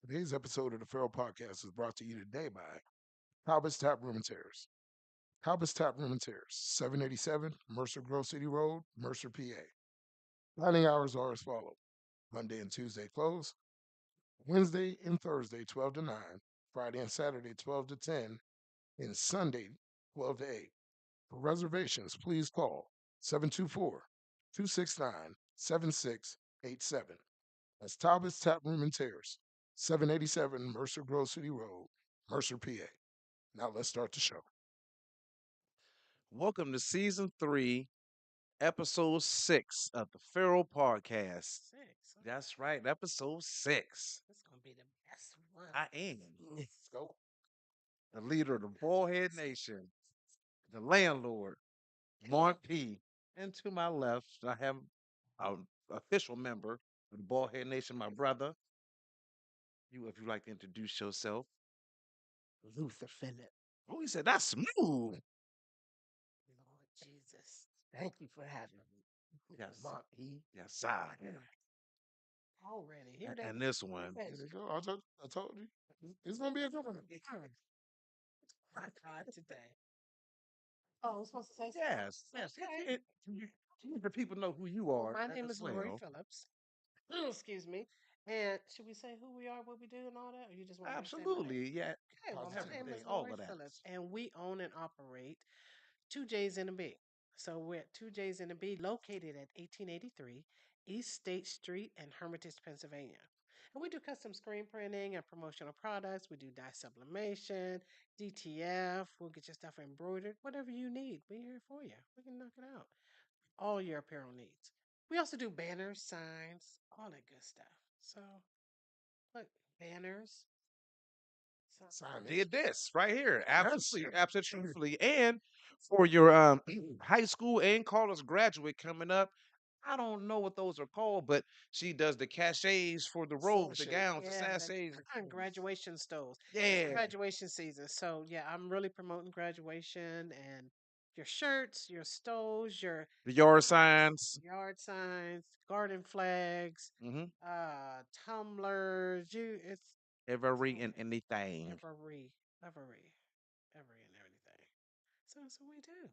Today's episode of the Farrell Podcast is brought to you today by Talbot's Tap Room and Terrace. Talbot's Tap Room and Terrace, 787 Mercer Grove City Road, Mercer, PA. Dining hours are as follows: Monday and Tuesday closed, Wednesday and Thursday 12 to 9, Friday and Saturday 12 to 10, and Sunday 12 to 8. For reservations, please call 724 269 7687. That's Talbot's Tap Room and Terrace, 787 Mercer Grove City Road, Mercer, PA. Now let's start the show. Welcome to season 3, episode 6 of the Farrell Podcast. Six. Huh? That's right, episode 6. This gonna be the best one. I am Let's go. the leader of the Ballhead Nation, the landlord, Mark P. And to my left, I have an official member of the Ballhead Nation, my brother. You, if you'd like to introduce yourself. Luther Phillips. Oh, he said that's smooth. Lord Jesus. Thank you for having me. Yes, Mark P. yes, sir. Already. Here And this one, There you go. I told you. It's going to be a good one. My God, today. Oh, I'm supposed to say something? yes, yes. Okay. The people know who you Well, are. my name as is Laurie well. Phillips. Excuse me. And should we say who we are, what we do, and all that? Or you just want me to say my name? Absolutely, yeah. Okay, well, my name Everything, is all Laurie of that. Phillips, and we own and operate Two J's in a B. So we're at Two J's in a B, located at 1883 East State Street in Hermitage, Pennsylvania. And we do custom screen printing and promotional products. We do dye sublimation, DTF. We'll get your stuff embroidered, whatever you need. We're here for you. We can knock it out. All your apparel needs. We also do banners, signs, all that good stuff. So, look, banners, Did this right here. Yes. Absolutely, absolutely, truthfully. And for your high school and college graduate coming up, I don't know what those are called, but she does the cachets for the robes, the Sashay. gowns, the yeah, sachets. and graduation stoves. It's Yeah. graduation season. So yeah, I'm really promoting graduation and your shirts, your stoves, your The yard signs. yard signs, garden flags, Mm-hmm. tumblers. Every and anything. Every, every and everything. So that's what we do.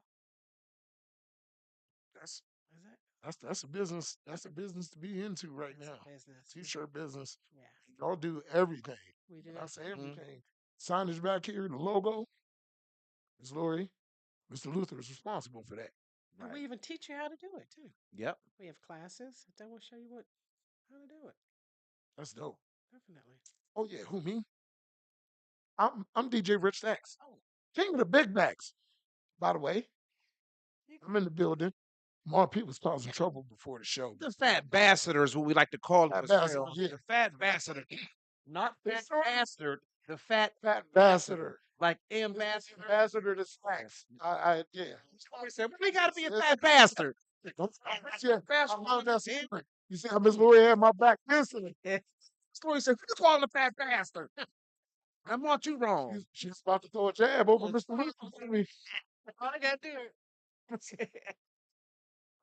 That's Is it? that's a business. That's a business to be into right It's now. a business. T-shirt business. Yeah, Y'all do everything. we do. When I say Mm-hmm. everything, signage back here, the logo, Miss Lori, Mr. Luther is responsible for that. And we Right. even teach you how to do it too. Yep. We have classes that will show you how to do it. That's dope. Definitely. Oh yeah, who me? I'm DJ Rich Stacks, Oh, king of the big bags. By the way, you I'm in the building. More people's causing trouble before the show. The fat bastard is what we like to call him Fat as bastard, well. yeah. The fat bastard. Not fat It's sort of bastard. The fat fat bastard. ambassador. Like ambassador. Ambassador to snacks. Yeah. We said, we gotta be a It's- fat bastard. Yeah, Fat I love that man. secret. You see how Miss Lori had my back instantly. Story said, who you calling a fat bastard? I want you wrong. She's about to throw a jab over Mr. Luther to me. all I gotta do.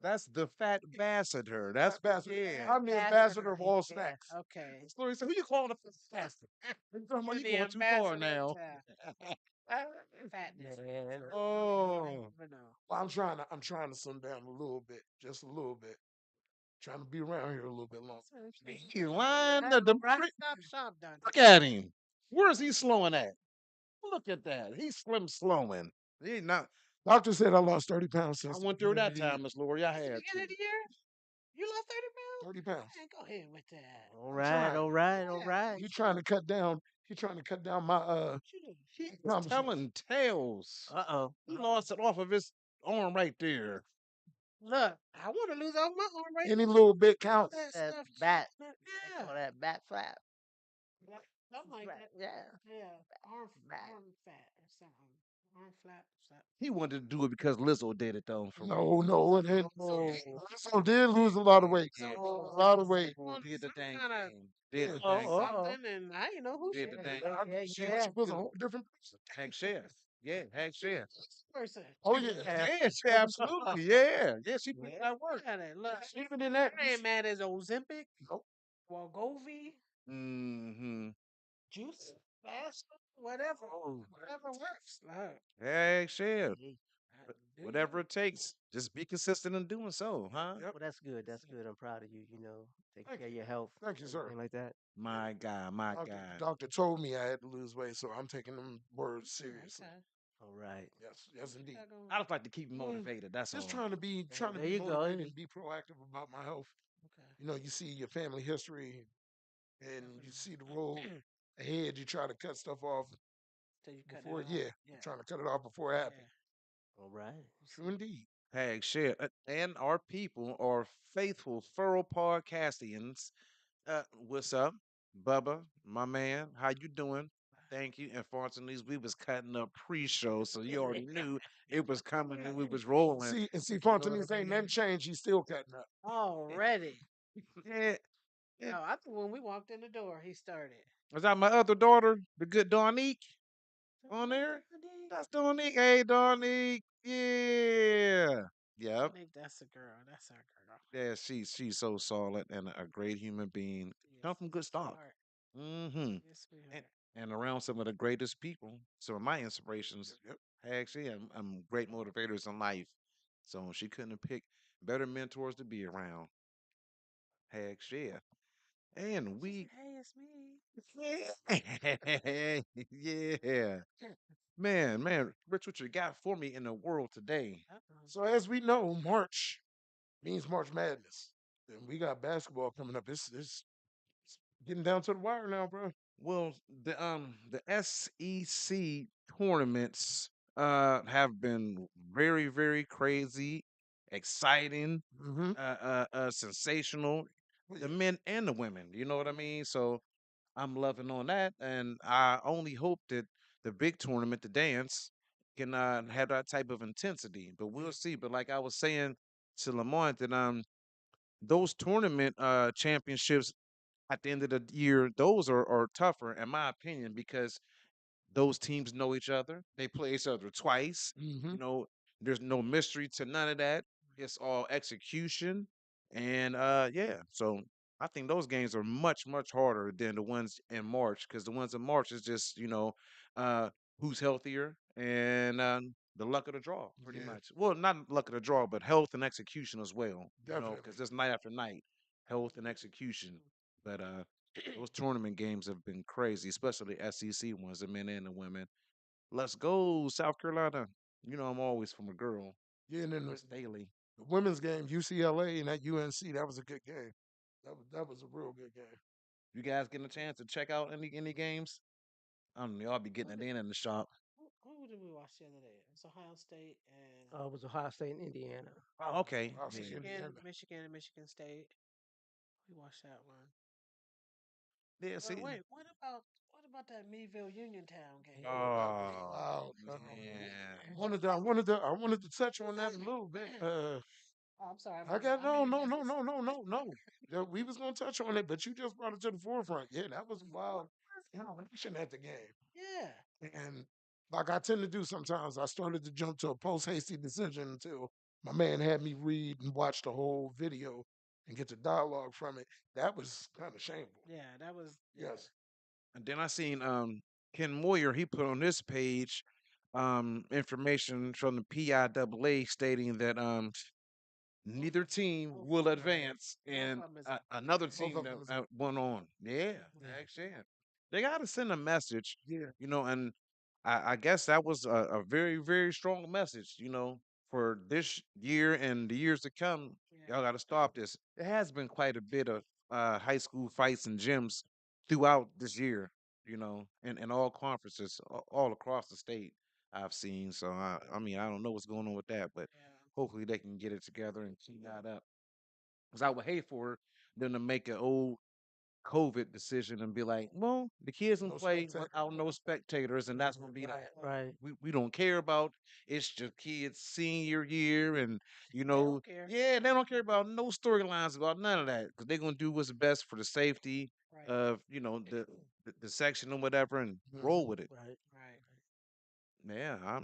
That's the fat ambassador. That's That's ambassador. yeah. I'm the ambassador of all Yeah, snacks. okay. Story said, who you calling a fat bastard? You talking about You're you the going too far ambassador now. to fatness. I Oh. never know. Well, I'm trying to slim down a little bit, just a little bit. Trying to be around here a little bit longer. He lying. Right, The right, stop, shop done. look at him. Where is he slowing at? Look at that. He's slim slowing. He not. Doctor said I lost 30 pounds I since the went through beginning that of the year. time, Miss Lori. I At the had beginning of to. the year, you lost 30 pounds? 30 pounds. Man, go ahead with that. All I'm right, trying. all right, all Yeah. right. He trying to cut down. He trying to cut down my What you do? He's promises. telling tales. Uh-oh. He lost it off of his arm right there. Look, I want to lose all my arm right Any little bit counts. that That stuff. bat. Yeah. They call that bat flap. Something like Right, that. yeah. Yeah. Arm Right. fat or something. Arm flat. Something. He wanted to do it because Lizzo did it though. No, it ain't. Oh, So did lose a lot of weight. Yeah. A lot of weight. did the Some dang kinda- thing. Did the Oh, dang oh, thing. oh. Something, and I didn't know who Did she the is. dang. Yeah, She yeah. was a whole different person. Hank Chef. Yeah, Hank Chef. Person. Oh yeah. Yeah, she absolutely. Yeah, yeah. She put that work. Look at it. Look. Even in that. I ain't mad as Ozempic, Nope. Walgovi. Mm-hmm. juice, fast, whatever, Oh, whatever works. Like, Heck, shit. Mhm. do Whatever you? it takes. Just be consistent in doing so, huh? yep. Well, that's good. That's good. I'm proud of you. Taking Thank care of you. your health, Thank you, sir. everything like that. My God, my Doctor, God. doctor told me I had to lose weight, so I'm taking them words seriously. Okay. All right. Yes, yes, What you indeed. got going I on? just like to keep you Mm, motivated. That's just all. trying to There be you go. motivated and be proactive about my health. Okay. You know, you see your family history and you Definitely. see the road ahead. You try to cut stuff off So you cutting it before, off? yeah, Yeah. I'm trying to cut it off before it happens. Yeah. All right. True indeed. Heck, shit. And our people, our faithful Farrell Podcastians. What's up, Bubba, my man? How you doing? Thank you. And fortunately, we was cutting up pre-show, so you already knew it was coming and we was rolling. See, You know what Fontanese I ain't nothing mean? changed. He's still cutting up. Already. Yeah. Oh, I thought when we walked in the door, he started. Was that my other daughter, the good Donique, on there? That's Donique. Hey, Donique. Yeah. I Yep. think that's a girl. That's our girl. Yeah, she's so solid and a great human being. Yes, Come from she's good a stock. sweetheart. Mm-hmm. Yes, and, sweetheart. and around some of the greatest people. Some of my inspirations, Yep, yep. actually, I'm great motivators in life. So she couldn't have picked better mentors to be around. Heck, yeah. And She said, we, "Hey, it's me." yeah, man, Rich, what you got for me in the world today? Uh-oh. So as we know, March means March Madness, and we got basketball coming up. It's getting down to the wire now, bro. Well, the SEC tournaments have been very, very crazy, exciting, Mm-hmm. sensational. Oh, The yeah. men and the women, you know what I mean? So I'm loving on that, and I only hope that the big tournament, the dance, can have that type of intensity. But we'll Yeah. see. But like I was saying to Lamont, that those tournament championships at the end of the year, those are tougher in my opinion because those teams know each other. They play each other twice. Mm-hmm. You know, there's no mystery to none of that. It's all execution. And yeah, so I think those games are much, much harder than the ones in March because the ones in March is just, uh, who's healthier and the luck of the draw, pretty Yeah, much. Well, not luck of the draw, but health and execution as well, definitely. because it's night after night, health and execution. But those tournament games have been crazy, especially the SEC ones, the men and the women. Let's go, South Carolina. You know I'm always from a girl, Yeah, and then Chris Daly. the women's game, UCLA and that UNC, that was a good game. That was a real good game. You guys getting a chance to check out any games? I don't know. Y'all be Who getting it did, in the shop. who did we watch the other day? It was Ohio State and It was Ohio State and Indiana. Oh, okay. Wow, Yeah. see Michigan, Indiana. Michigan, and Michigan State. We watched that one. Yeah, But see. wait, what about that Meadville Uniontown game? Oh, that was Oh, wild. man. I wanted to touch on that a little bit. Oh, I'm sorry. I got I may no, have no, just no, no, no, no, no. Yeah, we was gonna touch on it, but you just brought it to the forefront. Yeah, that was wild interaction at the game. yeah. And like I tend to do sometimes, I started to jump to a post hasty decision until my man had me read and watch the whole video and get the dialogue from it. That was kind of shameful. Yeah, that was yeah. Yes. And then I seen Ken Moyer, he put on this page information from the PIAA stating that neither team Both will of them. advance, Both and of them is another Both team of that them was went on. Yeah, yeah. actually, they got to send a message, Yeah. and I guess that was a very, very strong message, for this year and the years to come. yeah. Y'all got to stop this. There has been quite a bit of high school fights and gyms throughout this year, in all conferences, all across the state. I've seen. So I mean, I don't know what's going on with that, but Yeah. hopefully they can get it together and clean that up. Because I would hate for them to make an old COVID decision and be like, well, the kids can No play spectator. without no spectators, and that's gonna be the Right, right. we don't care about. It's just kids' senior year, and They don't care. yeah, they don't care about no storylines about none of that because they're gonna do what's best for the safety Right. of the section or whatever, and roll Hmm. with it. Right. Right. Yeah,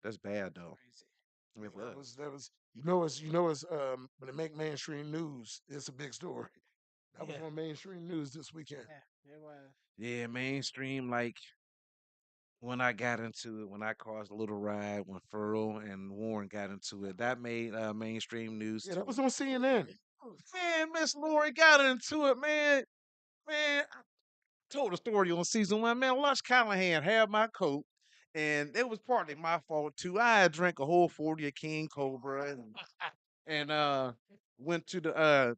that's bad though. Crazy. It That was. was that was you know it's when it make mainstream news, it's a big story. That was Yeah. on mainstream news this weekend. Yeah, it was. Yeah, mainstream. Like when I got into it, when I caused a little ride, when Farrell and Warren got into it, that made mainstream news Yeah, that too. was on CNN. Man, Miss Laurie got into it, man. Man, I told the story on season one. Man, Lunch Callahan had my coat, and it was partly my fault too. I had drank a whole 40 of King Cobra and went to the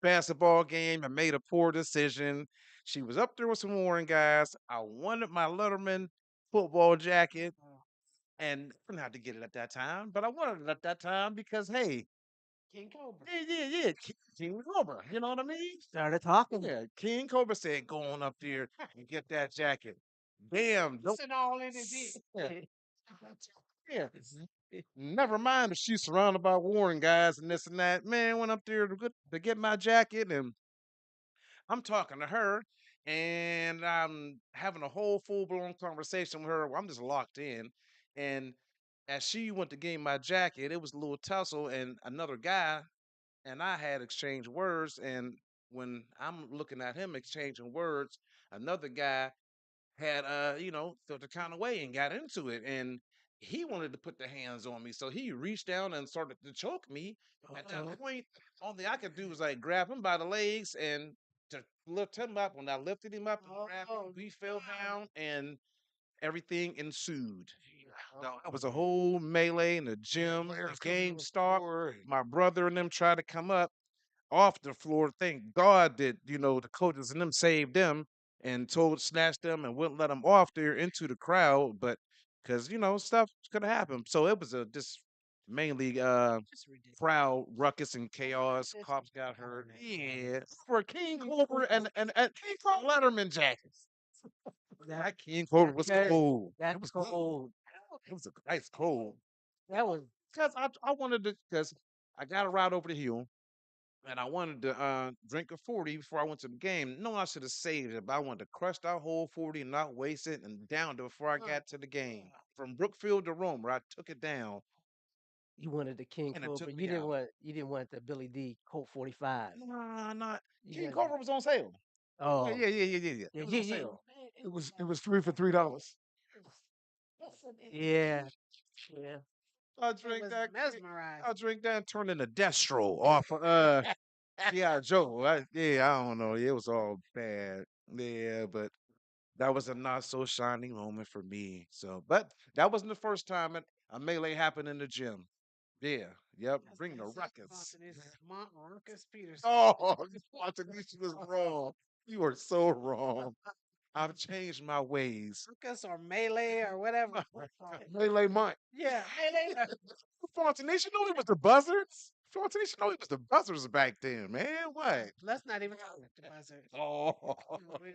basketball game and made a poor decision. She was up there with some Warren guys. I wanted my Letterman football jacket, Oh, and I didn't have to get it at that time, but I wanted it at that time because hey, King Cobra. yeah, King Cobra. You know what I mean? Started talking. Yeah, King Cobra said, "Go on up there and get that jacket." Damn, don't. Sitting all in his ear. Yeah, yeah. Never mind if she's surrounded by Warren guys and this and that. Man, went up there to get my jacket, and I'm talking to her, and I'm having a whole full blown conversation with her. I'm just locked in, and as she went to get my jacket, it was a little tussle, and another guy and I had exchanged words. And when I'm looking at him exchanging words, another guy had felt the kind of way and got into it. And he wanted to put the hands on me. So he reached down and started to choke me. At Uh-oh. that point, all I could do was like grab him by the legs and to lift him up. When I lifted him up and grabbed him, Oh, we fell down and everything ensued. Oh, No, it was a whole melee in the gym. The players coming on game the stopped. floor. My brother and them tried to come up off the floor. Thank God that the coaches and them saved them and snatched them and wouldn't let them off there into the crowd. But because stuff could have happened, so it was a just mainly just ridiculous. crowd ruckus and chaos. Just Cops got hurt. ridiculous. Yeah, for King Cobra and King Cobra Letterman jackets. That, That King Cobra was that cool. It that's was good. cold. It was a nice cold. That was Because I wanted to, because I got a ride over the hill and I wanted to drink a 40 before I went to the game. No, I should have saved it, but I wanted to crush that whole 40 and not waste it and down it before I got to the game. From Brookfield to Rome, I took it down you wanted the King and it Cobra. took me out. You didn't want the Billy D Colt 45. Nah, not You King wanted Cobra was on sale. Yeah, oh yeah. yeah It was yeah on yeah sale. It was three for $3. yeah yeah. I It drink was that. I mesmerizing. drink that and turn into Destro off of yeah, Joe. I don't know. It was all bad. Yeah, but that was a not so shining moment for me. So, but that wasn't the first time a melee happened in the gym. Yeah, yep. Bring the ruckus. This Marcus Peterson. Oh, Spontaneous was wrong. You are so wrong. I've changed my ways. Marcus or Melee or whatever. Melee Mike. Yeah, Melee. Fontanation knew it was the buzzards. Fontanation knew it was the buzzards back then, man. What? Let's not even talk about the buzzard. Oh, We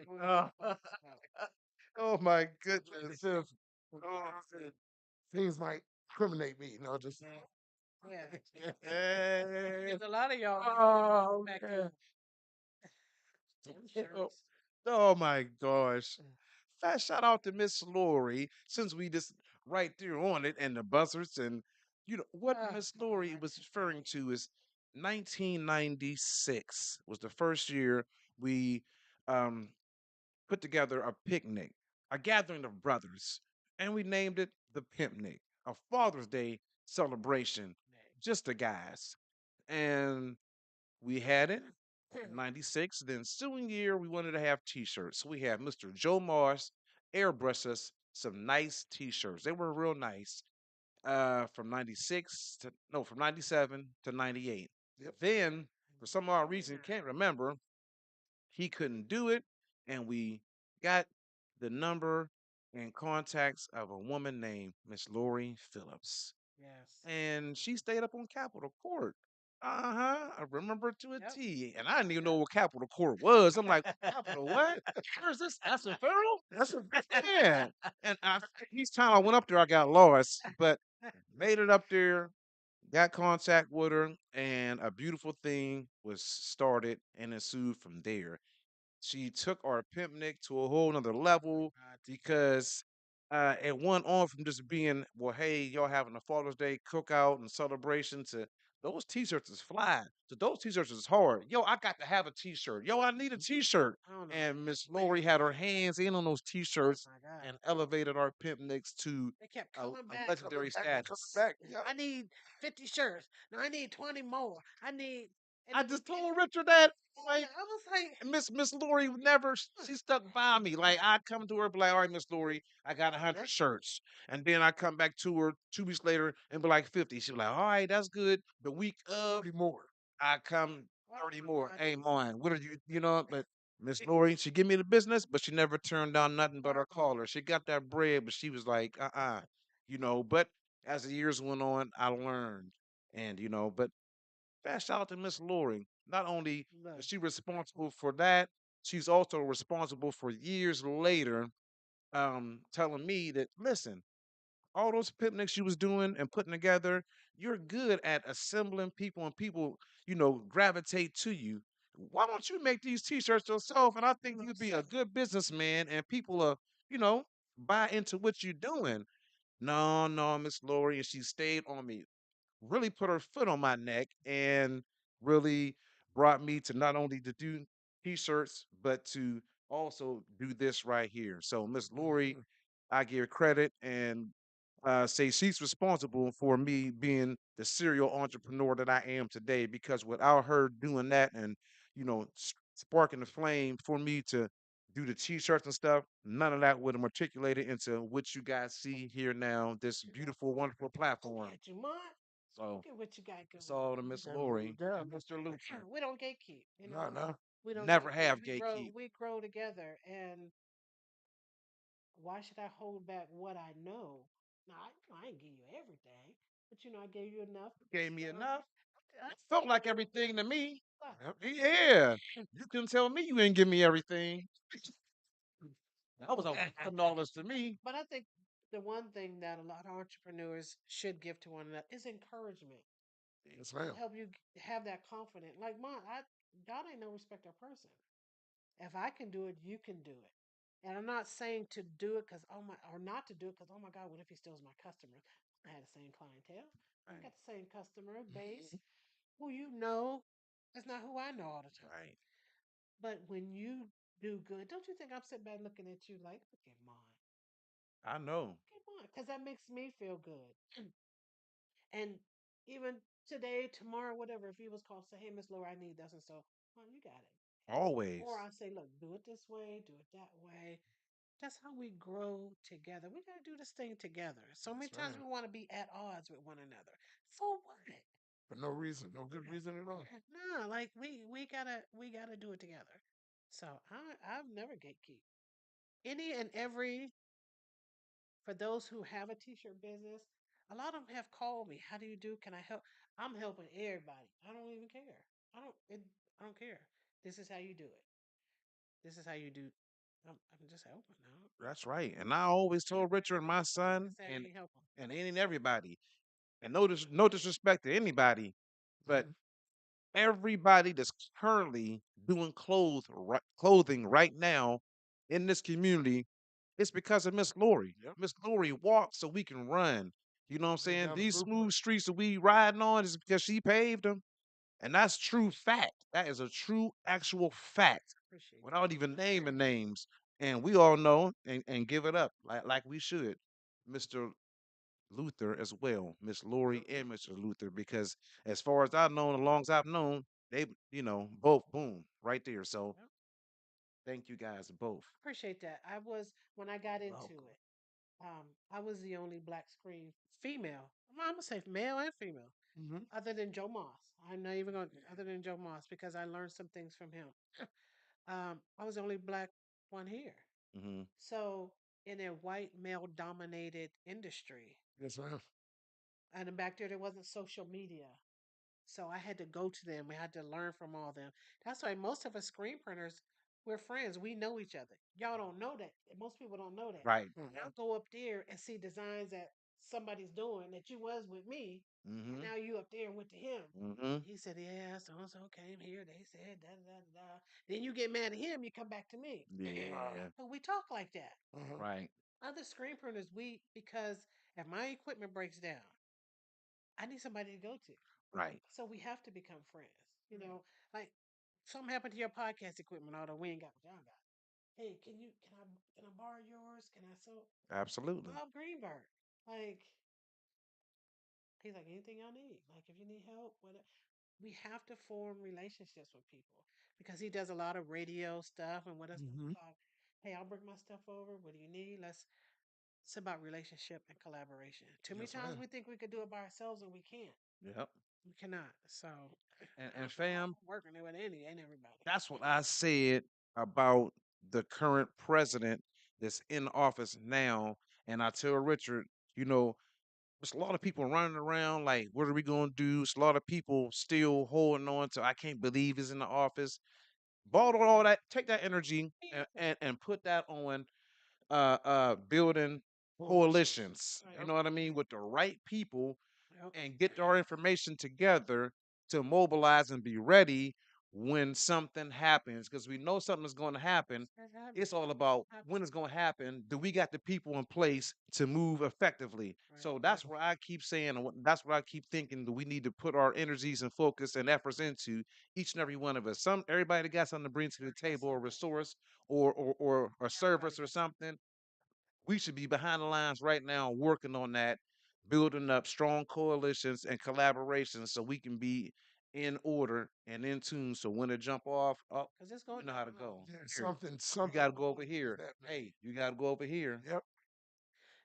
oh my As goodness. if things might incriminate me, just yeah. Eh, There's a lot of y'all oh, back okay. in oh, shirts. oh my gosh. Fast shout out to Miss Laurie, since we just right there on it and the buzzards and what Miss Laurie was referring to is 1996 was the first year we um put together a picnic, a gathering of brothers, and we named it the Pimpnic, a Father's Day celebration, just the guys. And we had it 96. Then ensuing year, we wanted to have t-shirts. So we had Mr. Joe Mars airbrush us some nice t-shirts. They were real nice. From 96 to no, from 97 to 98. Yep. Then, for some odd reason, can't remember, he couldn't do it, and we got the number and contacts of a woman named Miss Laurie Phillips, Yes. and she stayed up on Capitol Court. I remember to a Yep. T, and I didn't even know what Capitol Court was. I'm like, Capitol what? Where's this? That's a Farrell? That's a Yeah. And each time I went up there, I got lost, but made it up there, got contact with her, and a beautiful thing was started and ensued from there. She took our pimp Nick to a whole nother level God. because it went on from just being, well, hey, y'all having a Father's Day cookout and celebration to those t-shirts is fly. So those t-shirts is hard. Yo, I got to have a t-shirt. Yo, I need a t-shirt. I don't know. And Miss Laurie had her hands in on those t-shirts My God. and elevated our pimp nicks to They kept a, coming a back. legendary Coming status. back. Yeah. I need 50 shirts. No, I need 20 more. I need. And I it was just told Richard that, yeah, like, I was like, Miss Laurie never she stuck by me. Like I'd come to her, be like, all right, Miss Laurie, I got 100 shirts. And then I come back to her 2 weeks later and be like 50. She be like, all right, that's good. The week of 30 more. I come oh 30 my more. God. Hey mine, what are you know, but Miss Laurie, she give me the business, but she never turned down nothing but her caller. She got that bread, but she was like, but as the years went on, I learned. And but fast shout out to Miss Laurie. Not only Look, is she responsible for that, she's also responsible for years later telling me that, listen, all those picnics you was doing and putting together, you're good at assembling people and people, gravitate to you. Why don't you make these t-shirts yourself? And I think you'd be a good businessman and people are, you know, buy into what you're doing. No, no, Miss Laurie, and she stayed on me, really put her foot on my neck and really brought me to not only to do t-shirts but to also do this right here. So Miss Lori, Mhm. I give credit and say she's responsible for me being the serial entrepreneur that I am today, because without her doing that and sparking the flame for me to do the t-shirts and stuff, none of that would have matriculated into what you guys see here now, this beautiful, wonderful platform. at you, Mom. So Look at what you got going it's all to You Miss done Lori moved up. and Mr. Luther. We don't gatekeep, No, no. We don't Never gatekeep. have gatekeep. We grow together. And why should I hold back what I know? Now, I ain't give you everything, but I gave you enough. Gave me enough. I, It felt like everything to me. Yep. Yeah. You can tell me you ain't give me everything. That was a knowledge to me. but I think the one thing that a lot of entrepreneurs should give to one another is encouragement. Yes, ma'am. Help you have that confidence. Like mine, God ain't no respecter of person. If I can do it, you can do it. And I'm not saying to do it because or not to do it because oh my God, what if he steals my customer? I had the same clientele. I Right. got the same customer base. Mhm. Who you know is not who I know all the time. Right. But when you do good, don't you think I'm sitting back looking at you like, look at mine, I know. look at mine, because that makes me feel good. And even today, tomorrow, whatever, if you was called, say, hey, Miss Laura, I need this and so, oh, you got it. Or Always. I say, look, do it this way, do it that way. That's how we grow together. We got to do this thing together. So many That's times right. we want to be at odds with one another. For what? For no reason. No good reason at all. No, like we gotta do it together. So I've never gatekeep. Any and every for those who have a t-shirt business, a lot of them have called me. How do you do? Can I help? I'm helping everybody. I don't even care. I don't. It, I don't care. This is how you do it. This is how you do. I'm just helping now. That's right. And I always told Richard and my son Just let and me help them. and any and everybody, and no disrespect to anybody, but Mhm. everybody that's currently doing clothing right now in this community, it's because of Miss Lori. Yep. Miss Lori walks so we can run. You know what I'm Laid saying? down the These smooth blueprint. streets that we riding on is because she paved them. And that's true fact. That is a true actual fact Appreciate without even naming names. And we all know and give it up like we should. Mr. Luther as well, Miss Yep. Lori and Mr. Luther, because as far as I've known, as long as I've known, they, both boom right there. So that. thank you guys both. Appreciate that. I was when I got into Welcome. it. I was the only black screen female. I'm gonna say male and female, Hmm. other than Joe Moss. I'm not even going other than Joe Moss because I learned some things from him. I was the only black one here. Hmm. So in a white male dominated industry, Yes, ma'am. and then back there wasn't social media. So I had to go to them. We had to learn from all them. That's why most of us screen printers, we're friends. We know each other. Y'all don't know that. Most people don't know that. Right. I'll go up there and see designs that somebody's doing that you was with me, and Hmm. now you up there and went to him. Hmm. He said, "Yeah, so and so came here. They said da da da da." Then you get mad at him. You come back to me. Uh, Yeah. But we talk like that. uh-huh. Right. Other screen printers, we because if my equipment breaks down, I need somebody to go to. Right. So we have to become friends. You know, like something happened to your podcast equipment, although we ain't got what y'all got. Hey, can I borrow yours? Can I so Absolutely. Bob Greenberg? Like he's like anything y'all need. Like if you need help, whatever. We have to form relationships with people because he does a lot of radio stuff and what us Hmm. hey, I'll bring my stuff over. What do you need? Let's it's about relationship and collaboration. Too many Yes, times ma'am. we think we could do it by ourselves and we can't. Yep. We cannot. So And fam, I'm working with any and everybody. that's what I said about the current president that's in office now. And I tell Richard, you know, there's a lot of people running around like, what are we going to do? It's a lot of people still holding on to, I can't believe he's in the office. Bottle all that, take that energy and put that on building Coalitions. coalitions. You Right. know what I mean? With the right people Yep. and get our information together to mobilize and be ready when something happens because we know something is going to happen. That happened. It's all about when Happened. it's going to happen. Do we got the people in place to move effectively? Right. So that's where I keep saying, and that's what I keep thinking that we need to put our energies and focus and efforts into each and every one of us. Some everybody that got something to bring to the table or resource or a Everybody service or does. something we should be behind the lines right now working on that, building up strong coalitions and collaborations so we can be in order and in tune. So when it jump off, oh, Because it's we going know to how to jump off. go. Yeah, Here, something, you something got to go over is here. happening. Hey, you got to go over here. Yep.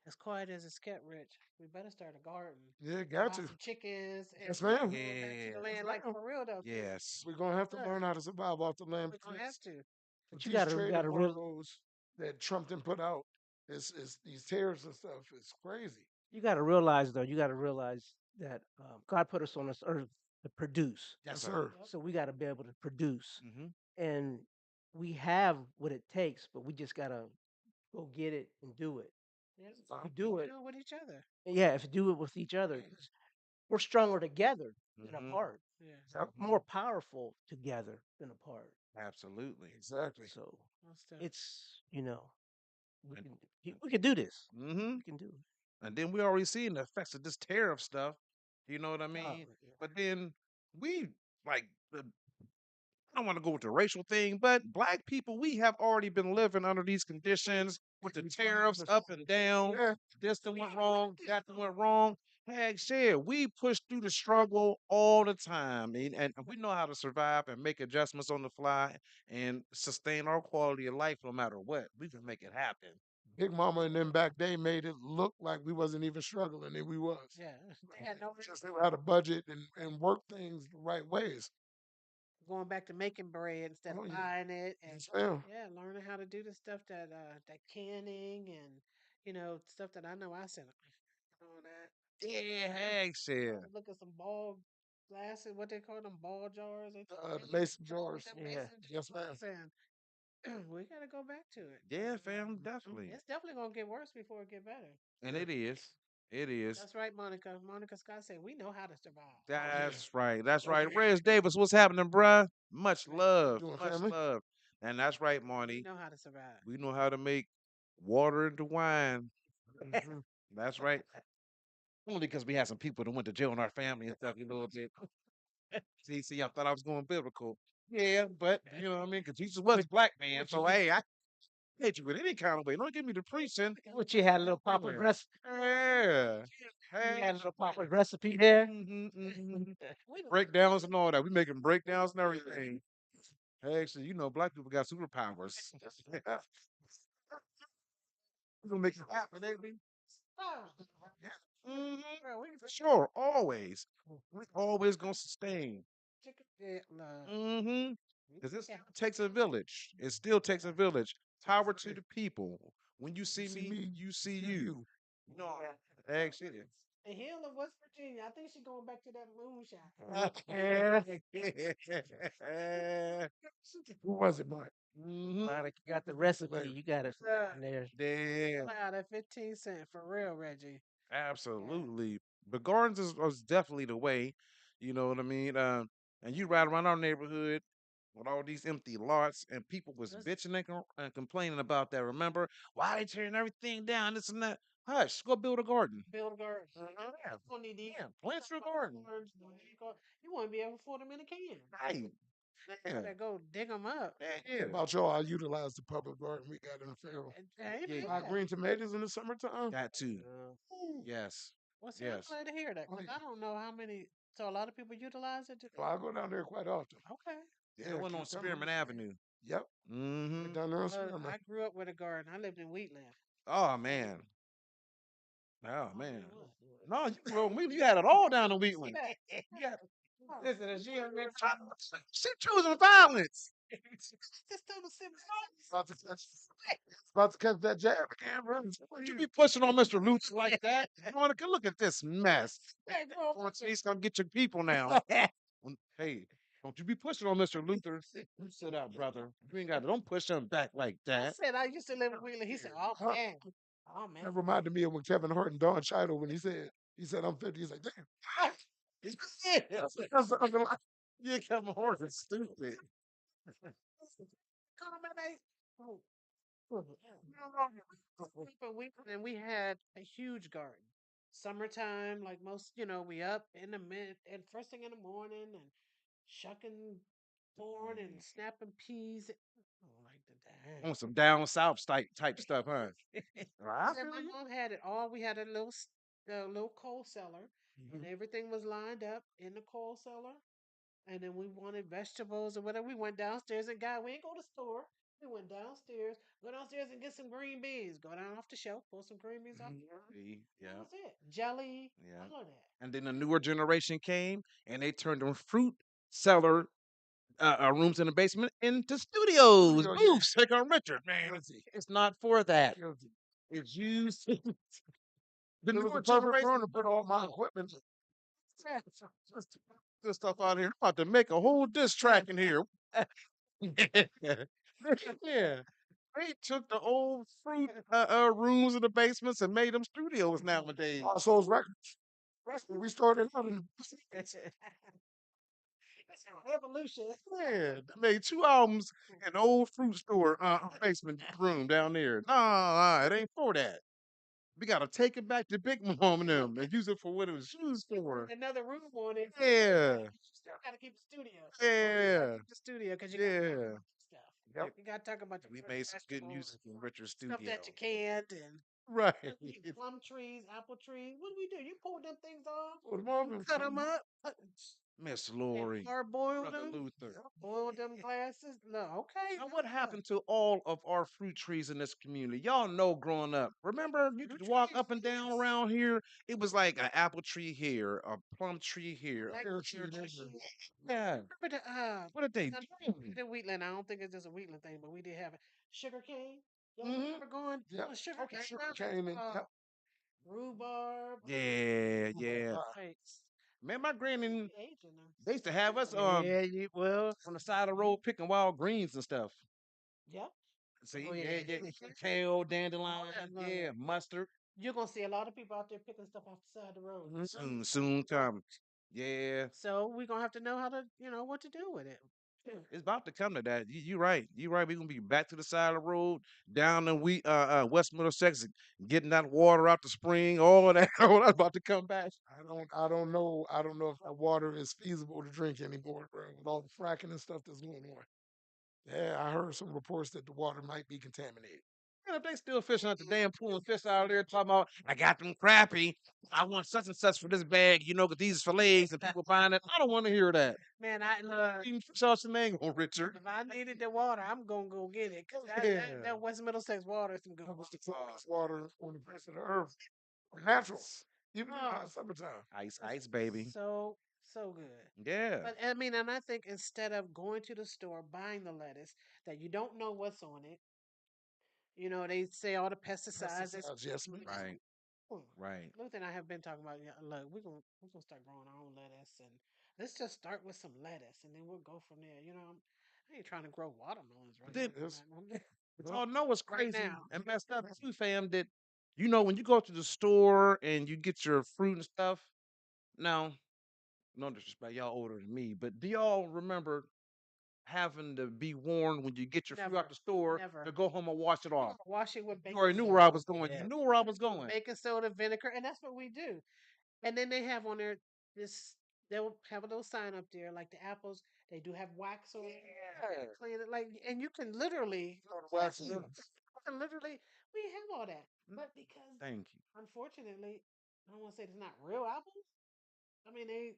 As quiet as it's kept, Rich, we better start a garden. Yeah, got Buy to. some chickens and Yes, start ma'am. going back to the Yeah. Yes, land like ma'am. for real though, too. Yes. We're gonna have to Look, learn how to survive off the land we're because gonna have to. with But you these trade gotta real embargoes that Trump done put out, is these tariffs and stuff is crazy. you gotta realize though, you gotta realize that God put us on this earth to produce. Yes, Yes, sir. sir. Yep. So we gotta be able to produce. Mm-hmm. And we have what it takes, but we just gotta go get it and do it. Yep. If you do it, Do it with each other. yeah, if you do it with each other, 'cause we're stronger together than Mm-hmm. apart. Yeah. Yep. More powerful together than apart. Absolutely. Exactly. So Most definitely. it's we And, can we can do this. mm-hmm. We can do it. And then we already seeing the effects of this tariff stuff. You know what I Oh, mean? yeah. But then we like I don't want to go with the racial thing, but black people, we have already been living under these conditions with the tariffs up and down. Yeah. This thing went wrong, that thing went wrong. Heck, shit, we push through the struggle all the time, and we know how to survive and make adjustments on the fly and sustain our quality of life no matter what. We can make it happen. Big Mama and them back they made it look like we wasn't even struggling, and we was. Yeah. They had no Just they had a budget and work things the right ways. going back to making bread instead Oh of yeah. buying it and Yes, ma'am. yeah, learning how to do the stuff that that canning and stuff that I know I said on that. Yeah, heck, shit. Look at some ball glasses, what they call them ball jars. The mason jars. Them Yeah. mason Yes, ma'am. jars and we gotta go back to it. Yeah, fam, definitely. It's definitely gonna get worse before it get better. And it is. It is. That's right, Monica. Monica Scott said we know how to survive. Oh yeah. That's right. That's Oh right. yeah. Reg Davis, what's happening, bruh? Much Right. How you love. doing, Much family? love. And that's right, We Marty. know how to survive. We know how to make water into wine. Hmm. That's right. Only because we had some people that went to jail in our family and stuff, you know what I'm saying? See, I thought I was going biblical. Yeah, but you know what I mean? Because Jesus was a black man. So hey, I hate you with any kind of way. Don't give me the preaching. What you had a little Papa Yeah. recipe? Yeah. You Hey. had a little Papa recipe there. We don't- Breakdowns and all that. We making breakdowns and everything. Hey, actually, black people got superpowers. We gonna make it happen, baby. Oh, Hmm. bro, For sure, always. We always gonna sustain. chicken. Yeah, nah. Mm-hmm. Because it Yeah. still takes a village. It still takes a village. Power to the people. When you You see see me, me, you you see see you. you. No, actually. The Hill of West Virginia. I think she's going back to that moonshine. Yeah. Who was it, Mike? Mm-hmm. Monica got the recipe. Later. You got it Uh, in there. Damn. out at 15 cents for real, Reggie. Yeah. Absolutely. But gardens is definitely the way. You know what I mean? And you ride around our neighborhood with all these empty lots, and people was Let's bitching and complaining about that. Remember? Why they tearing everything down? This and that. Hush, go build a garden. build a garden. Yeah, You don't need to eat yeah, plant your garden. You want to be able to afford them in a can. Right. You Yeah. better go dig them up. Yeah. What about y'all? I utilize the public garden we got in the field. Hey, Yeah. My man. green tomatoes in the summertime. That too. Ooh. Yes. Well, see, I'm Yes. glad to hear that Oh, because yeah. I don't know how many. So a lot of people utilize it. Well, I go down there quite often. Okay. That Yeah, one on Spearman cucumbers. Avenue. Yep, Mm-hmm. right down there on Well, Spearman. I grew up with a garden. I lived in Wheatland. Oh man. Oh Oh man. man, what? No, you bro, you had it all down in Wheatland. Yeah. You had, Oh, listen, she choosing violence. just told the Simmons. About to catch, about to catch that jab again, bro. You be pushing on Mr. Lutz like that. Monica, look at this mess. Hey, girl. He's gonna get your people now. Hey, don't you be pushing on Mr. Luther. You sit out, brother. You ain't got to, don't push him back like I that. said I used to live in Wheatland. He said, "Oh Huh? man, oh man." That reminded me of when Kevin Hart and Don Cheadle when he said I'm 50. He's like, damn. Yeah, That's the other line. you come horse is stupid. Come on, baby. Oh, and we had a huge garden. Summertime, like most, we up in the mid and first thing in the morning and shucking corn and snapping peas. Oh, like the On some down south type stuff, huh? I said feel my you. mom had it all. We had a little coal cellar, and Mhm. everything was lined up in the coal cellar. And then we wanted vegetables or whatever. We went downstairs and got. We ain't go to the store. We went downstairs. Go downstairs and get some green beans. Go down off the shelf, pull some green beans off. See, That yeah, was it. Jelly, yeah. all of that. And then the newer generation came and they turned them fruit cellar rooms in the basement into studios, Studio, yeah. booths, like on Richard. Man, Guilty. it's not for that. Guilty. It's used. The It was newer the perfect generation. room to put all my equipment. Just this stuff out here. I'm about to make a whole diss track in here. Yeah. They took the old fruit rooms in the basements and made them studios nowadays. Souls Records. We started out in That's an evolution. Yeah, they made two albums in the old fruit store basement room down there. Nah, it ain't for that. We gotta take it back to Big Mom and them and use it for what it was used for. Another room on it. Yeah, You still got to keep the studio. yeah, The studio because you got yeah. stuff. Yep. You got to talk about We your made some good vegetables, music in Richard's stuff studio. that you can't, and Right. plum trees, apple trees. What do we do? You pull them things off, Well, the mom cut them up, Miss and Laurie, hard boil Brother them, Luther. boil them glasses. No, okay. Now, what happened to all of our fruit trees in this community? Y'all know growing up. Remember, you could walk up and down around here. It was like an apple tree here, a plum tree here, a pear tree there. Yeah. Remember What did they now, do? the Wheatland. I don't think it's just a Wheatland thing, but we did have it. Sugar cane. Y'all Hmm. remember going Yep. on sugar Okay. cane? Sugar Now, cane and yep. rhubarb. Yeah, Oh my yeah. God. Hey, Man, my granny, aging them. they used to have us Yeah, well, on the side of the road picking wild greens and stuff. yep. See, Oh yeah, yeah. yeah, kale, dandelion, Love yeah, that. mustard. You're gonna see a lot of people out there picking stuff off the side of the road. Mhm. Soon come. Yeah, So we're gonna have to know how to, what to do with it. it's about to come to that. You right. You right. We're gonna be back to the side of the road, down in West Middlesex, getting that water out the spring. All of that, all that's about to come back. I don't know if that water is feasible to drink anymore, bro, with all the fracking and stuff that's going on. Yeah, I heard some reports that the water might be contaminated. And if they still fishing at the damn pool and fish out there talking about, I got them crappie. I want such and such for this bag, because these fillets and people buying it. I don't want to hear that. Man, I look. Eating fish out your mango, Richard. If I needed the water, I'm gonna go get it. Cause Yeah. that West Middlesex water is some good That was water. the cleanest water on the face of the earth. Natural. Even in the Oh, hot summertime. Ice, baby. so good. Yeah. But I mean, and I think instead of going to the store buying the lettuce that you don't know what's on it, they say all the pesticides. Pesticides, yes, ma'am. Right. Hmm. Right. Luther and I have been talking about, yeah, look, we're gonna start growing our own lettuce, and let's just start with some lettuce, and then we'll go from there. I ain't trying to grow watermelons But right then, Yes. now. but y'all know what's Right crazy now. and messed up too, fam, that when you go to the store and you get your fruit and stuff. Now, no disrespect, y'all older than me, but do y'all remember having to be warned when you get your food out Never, the store never. to go home and wash it off. Wash it with You baking already knew where I soda. was going. You Yeah. knew where I was going. Baking soda, vinegar, and that's what we do. And then they have on there this. They'll have a little sign up there, like the apples. They do have wax on it. Yeah. Clean it, like, and you can literally, Wax you it in. can literally, we have all that. But because, Thank you. unfortunately, I don't want to say it's not real apples. I mean, they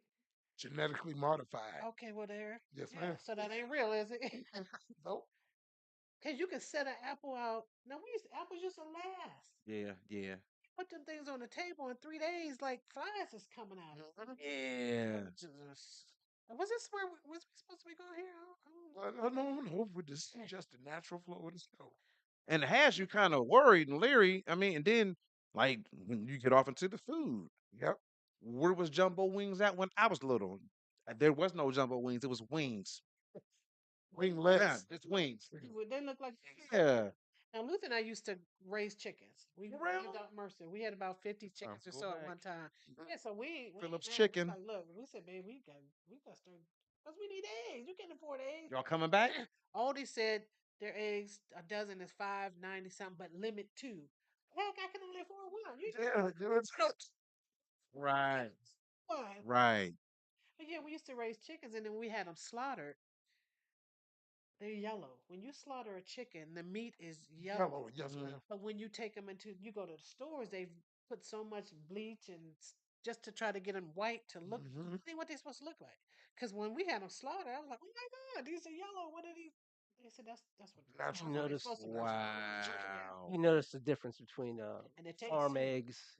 Genetically modified. okay, well, there, Yes, yeah. ma'am. So that ain't real, is it? Nope. Because you can set an apple out. Now, apples used to last. Yeah, yeah. Put them things on the table in 3 days, like flies is coming out of them. Yeah. Jesus. Was this where was we supposed to be going here? No, no, but this is just the natural flow of the snow. And it has you kind of worried and leery. I mean, and then like when you get off into the food, Yep. where was Jumbo Wings at when I was little? There was no Jumbo Wings. It was wings. Yeah, Winglets. it's wings. They look like. Yeah. Now, Luther and I used to raise chickens. We For lived real? out Mercer. We had about 50 Time chickens to or go so at back. one time. Yeah, so we ain't Phillips mad. We chicken. like, look, we said, babe, we got to start because we need eggs. You can't afford eggs. Y'all coming back? Aldi said their eggs a dozen is 5.90 something, but limit two. Heck, I can only afford one. You Yeah, dude. Right. one. Right. But yeah, we used to raise chickens and then we had them slaughtered. They're yellow. When you slaughter a chicken, the meat is yellow. Yellow. Yes, Mhm. ma'am. But when you take them you go to the stores, they've put so much bleach and just to try to get them white to look. Mm-hmm. See what they're supposed to look like. Because when we had them slaughtered, I was like, oh my God, these are yellow. What are these? They said that's what Natural. You how they're notice supposed to look. Yeah. Wow. you notice the difference between And they taste farm sweet. eggs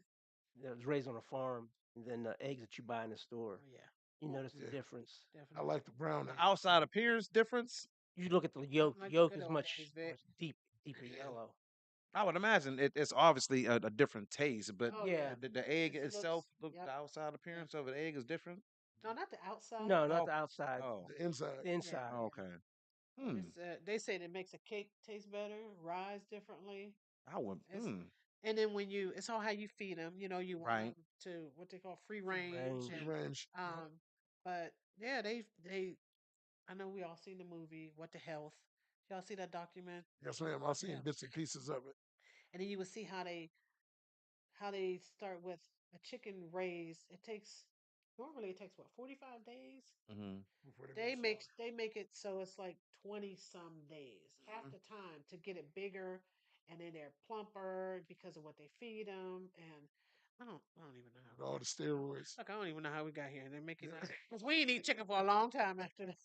that was raised on a farm and then the eggs that you buy in the store. Oh yeah, You notice the Yeah. difference. I definitely. like the brown The egg. outside appearance difference, You look at the yolk. The Like the yolk good is old much days, Vic. much deeper Yeah. yellow. I would imagine it's obviously a different taste, but Oh Yeah. yeah, the egg it itself, looks. the Yep. outside Yep. appearance of an egg is different. No, not the outside. No, not Oh, the outside. oh, The inside. The Yeah, inside. yeah. okay. Hmm. It's they say it makes a cake taste better, rise differently. I would. It's Hmm. and then when it's all how you feed them. You know, you want Right. them to what they call free Free range Free range. and range. Yep. but yeah, they. I know we all seen the movie What the Health. Y'all see that document? Yes, ma'am. I've seen Yeah, bits and pieces of it and then you would see how they start with a chicken raised. Normally it takes what 45 days. Hmm. before they go They make slaughter. they make it so it's like 20 some days, half Mhm. the time to get it bigger, and then they're plumper because of what they feed them. And I don't even know how With all the steroids. look. I don't even know how we got here. And they make it Yeah. because we ain't eat chicken for a long time after that.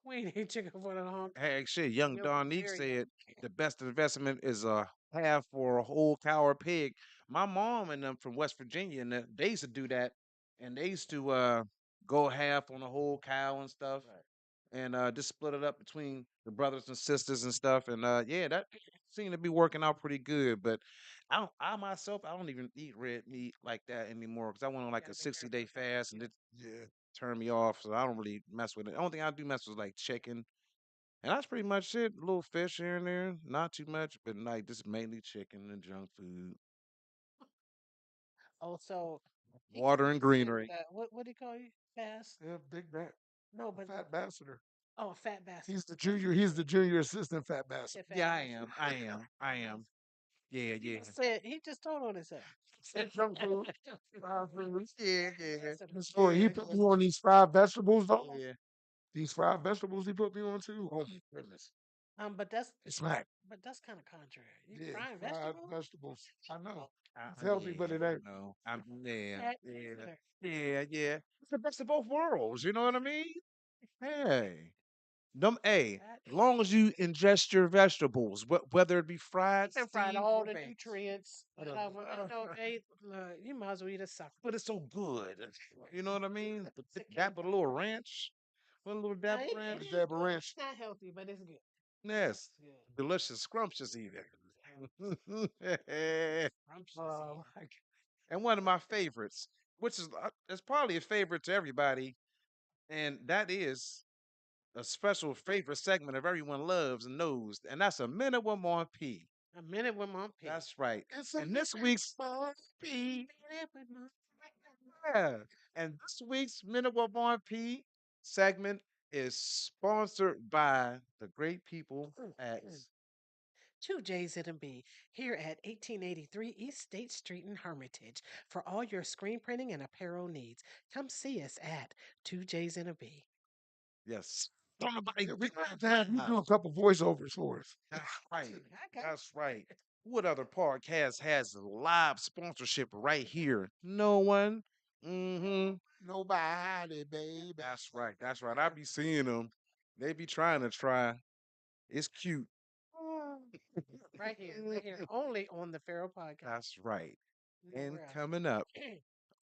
We ain't eat chicken for a long time. Hey, shit. Young Milk was Don very said heavy. the best investment is a half for a whole cow or pig. My mom and them from West Virginia, and they used to do that, and they used to go half on a whole cow and stuff. Right. And just split it up between the brothers and sisters and stuff. And yeah, that seemed to be working out pretty good. But I myself, I don't even eat red meat like that anymore because I went on You like got a to be 60-day careful with that. fast and Yeah. it Yeah. turned me off. So I don't really mess with it. The only thing I do mess with is like chicken. And that's pretty much it. A little fish here and there, not too much, but like just mainly chicken and junk food, Also, he water and said greenery. what do you call you? Fast? Yeah. Big bat. No, A but fat bastard. oh, a fat bastard. He's the junior. He's the junior assistant fat bastard. Said fat Yeah, I bastard. am. I am. I am. Yeah, He yeah. just said he just told on himself. Junk food. Fried foods. Yeah, yeah. Listen, Miss Laurie, he Yeah, put me on these fried vegetables though. yeah. These fried vegetables he put me on too. Oh my goodness. but that's It's smack. kind of contrary. You Yeah, frying fried vegetables? vegetables. I know. It's healthy, but Yeah, it ain't. no. I'm yeah, Fat yeah, bastard. yeah, yeah. It's the best of both worlds. You know what I mean? Hey, them. Hey, Fat. as long as you ingest your vegetables, whether it be You fried, can fried steamed, all or the baked, nutrients. Whatever. Cover. No, hey, you might as well eat a sucker. but it's so good. You know what I mean? But It's a cake. dap with a little ranch, with a little Now, dab of ranch. The dab of it's ranch. not healthy, but it's good. Yes, It's good. delicious, scrumptious even. Scrumptious Oh even. my God. And one of my favorites, which is it's probably a favorite to everybody, and that is a special favorite segment of everyone loves and knows, and that's a minute with Mon P. A minute with Mom P. That's right. It's a And this week's P. Minute with Mom. yeah, and this week's minute with Mon P segment is sponsored by the great people at. 2J's and a B here at 1883 East State Street in Hermitage for all your screen printing and apparel needs. Come see us at 2J's and a B. Yes. Somebody Yeah, get you that. do a couple voiceovers for us. That's right. I got That's right. What other podcast has a live sponsorship right here? No one. Mm-hmm. Nobody, baby. That's right. That's right. I be seeing them. They be trying to try. It's cute. right here, only on the Farrell Podcast. That's right. And Nowhere else. coming up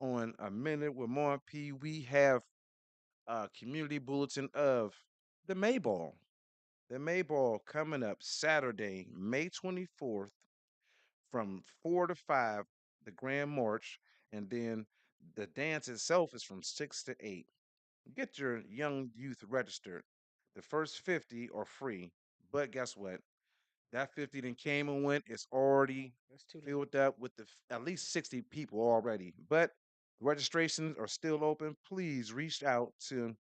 on A Minute with Mark P, we have a community bulletin of the Mayball. The Mayball coming up Saturday, May 24th from 4 to 5, the Grand March, and then the dance itself is from 6 to 8. Get your young youth registered. The first 50 are free, but guess what? That 50 then came and went. It's already It's too late. filled up with at least 60 people already. But registrations are still open. Please reach out to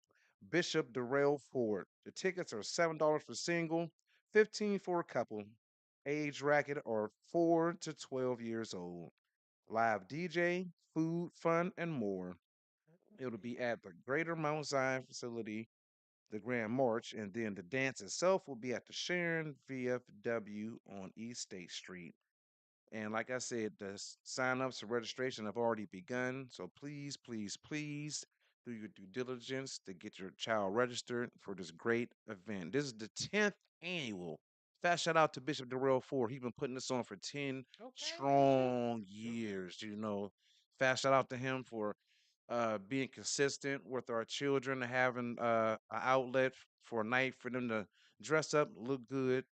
Bishop Darrell Ford. The tickets are $7 for single, 15 for a couple. Age bracket are 4 to 12 years old. Live DJ, food, fun, and more. It'll be at the Greater Mount Zion facility, the Grand March, and then the dance itself will be at the Sharon VFW on East State Street. And like I said, the sign-ups and registration have already begun. So please, please, please do your due diligence to get your child registered for this great event. This is the 10th annual. Fast shout out to Bishop Darrell Ford. He's been putting this on for 10 Okay, okay. strong years. Fast shout out to him for being consistent with our children, having an outlet for a night for them to dress up, look good,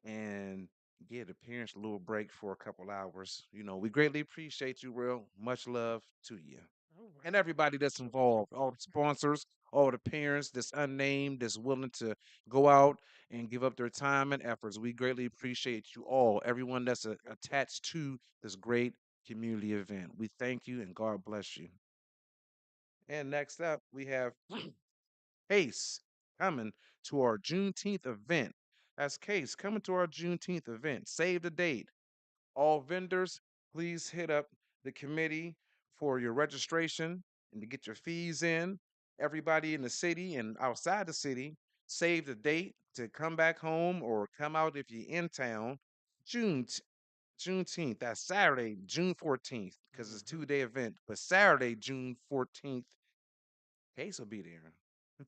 and give the parents a little break for a couple hours. We greatly appreciate you, real. Much love to you. All And right. everybody that's involved, all the sponsors, all the parents that's unnamed, that's willing to go out and give up their time and efforts. We greatly appreciate you all, everyone that's attached to this great community event. We thank you and God bless you. And next up, we have Case coming to our Juneteenth event. That's Case coming to our Juneteenth event. Save the date. All vendors, please hit up the committee for your registration and to get your fees in. Everybody in the city and outside the city, save the date to come back home or come out if you're in town. June Juneteenth. That's Saturday, June 14th, because it's a Mhm. 2-day event. But Saturday, June 14th, Case will be there.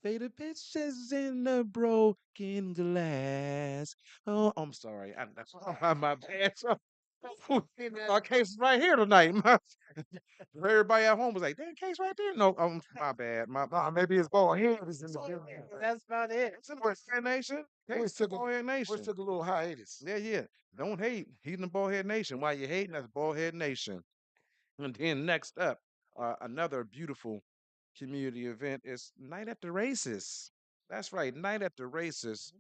Faded pictures in the broken glass. Oh, I'm sorry. That's my bad. Our case is right here tonight. Everybody at home was like, "That case right there." No, my bad. Nah, maybe his bald head is in the building. That's about it. It's in the Ballhead Nation. Boys Case took a Ballhead boys Nation. took a little hiatus. Yeah, yeah. Don't hate. He's in the Ballhead Nation. Why you hating? That's Ballhead Nation. And then next up, another beautiful community event is Night at the Races. That's right, Night at the Races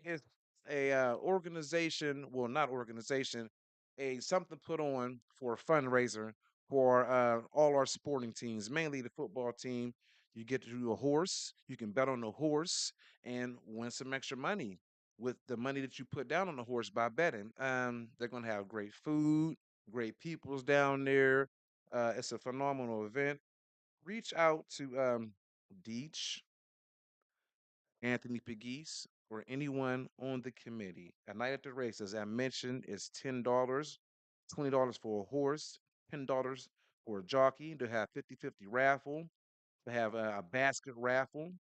is a organization, well, not organization, a something put on for a fundraiser for all our sporting teams, mainly the football team. You get to do a horse, you can bet on the horse and win some extra money with the money that you put down on the horse by betting. They're gonna have great food, great peoples down there. It's a phenomenal event. Reach out to Deech, Anthony Pegues, or anyone on the committee. A night at the race, as I mentioned, is $10, $20 for a horse, $10 for a jockey. To have 50-50 raffle, to have a basket raffle.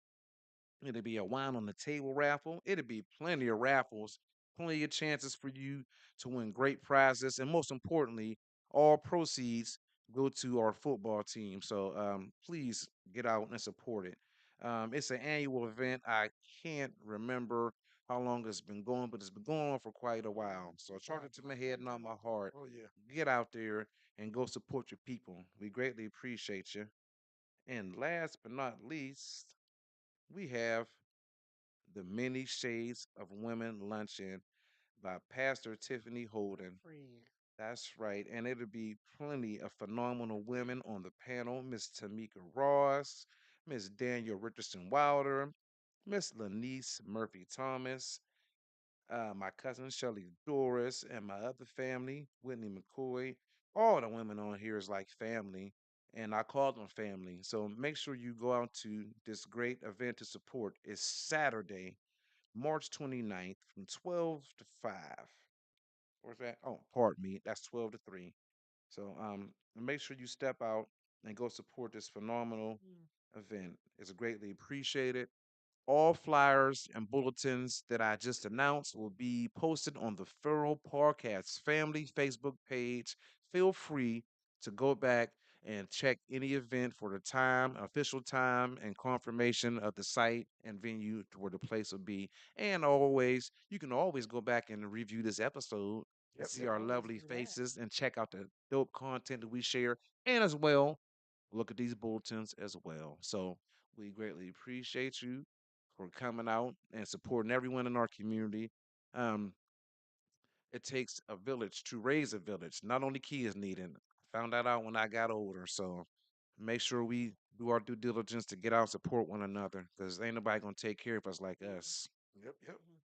It'll be a wine on the table raffle. It'll be plenty of raffles, plenty of chances for you to win great prizes, and most importantly, all proceeds go to our football team. So please get out and support it. It's an annual event. I can't remember how long it's been going, but it's been going on for quite a while. So I charge it to my head, not my heart. Oh yeah. Get out there and go support your people. We greatly appreciate you. And last but not least, we have the Many Shades of Women Luncheon by Pastor Tiffany My Holden. friend. That's right. And it'll be plenty of phenomenal women on the panel. Miss Tamika Ross, Miss Daniel Richardson Wilder, Miss Lanice Murphy Thomas, my cousin Shelly Doris, and my other family, Whitney McCoy. All the women on here is like family, and I call them family. So make sure you go out to this great event to support. It's Saturday, March 29th from 12 to 5. Where's that? Oh, pardon me. That's 12 to 3. So make sure you step out and go support this phenomenal Mm. event. It's greatly appreciated. All flyers and bulletins that I just announced will be posted on the Farrell Podcast family Facebook page. Feel free to go back and check any event for the time, official time, and confirmation of the site and venue to where the place will be. And always, you can always go back and review this episode and Yep, see yep. our Always lovely do that. faces and check out the dope content that we share. And as well, look at these bulletins as well. So we greatly appreciate you for coming out and supporting everyone in our community. Um, it takes a village to raise a village. Not only kids need it. I found that out when I got older. So make sure we do our due diligence to get out and support one another because ain't nobody gonna take care of us like Mm. us. Yep, yep. Mhm.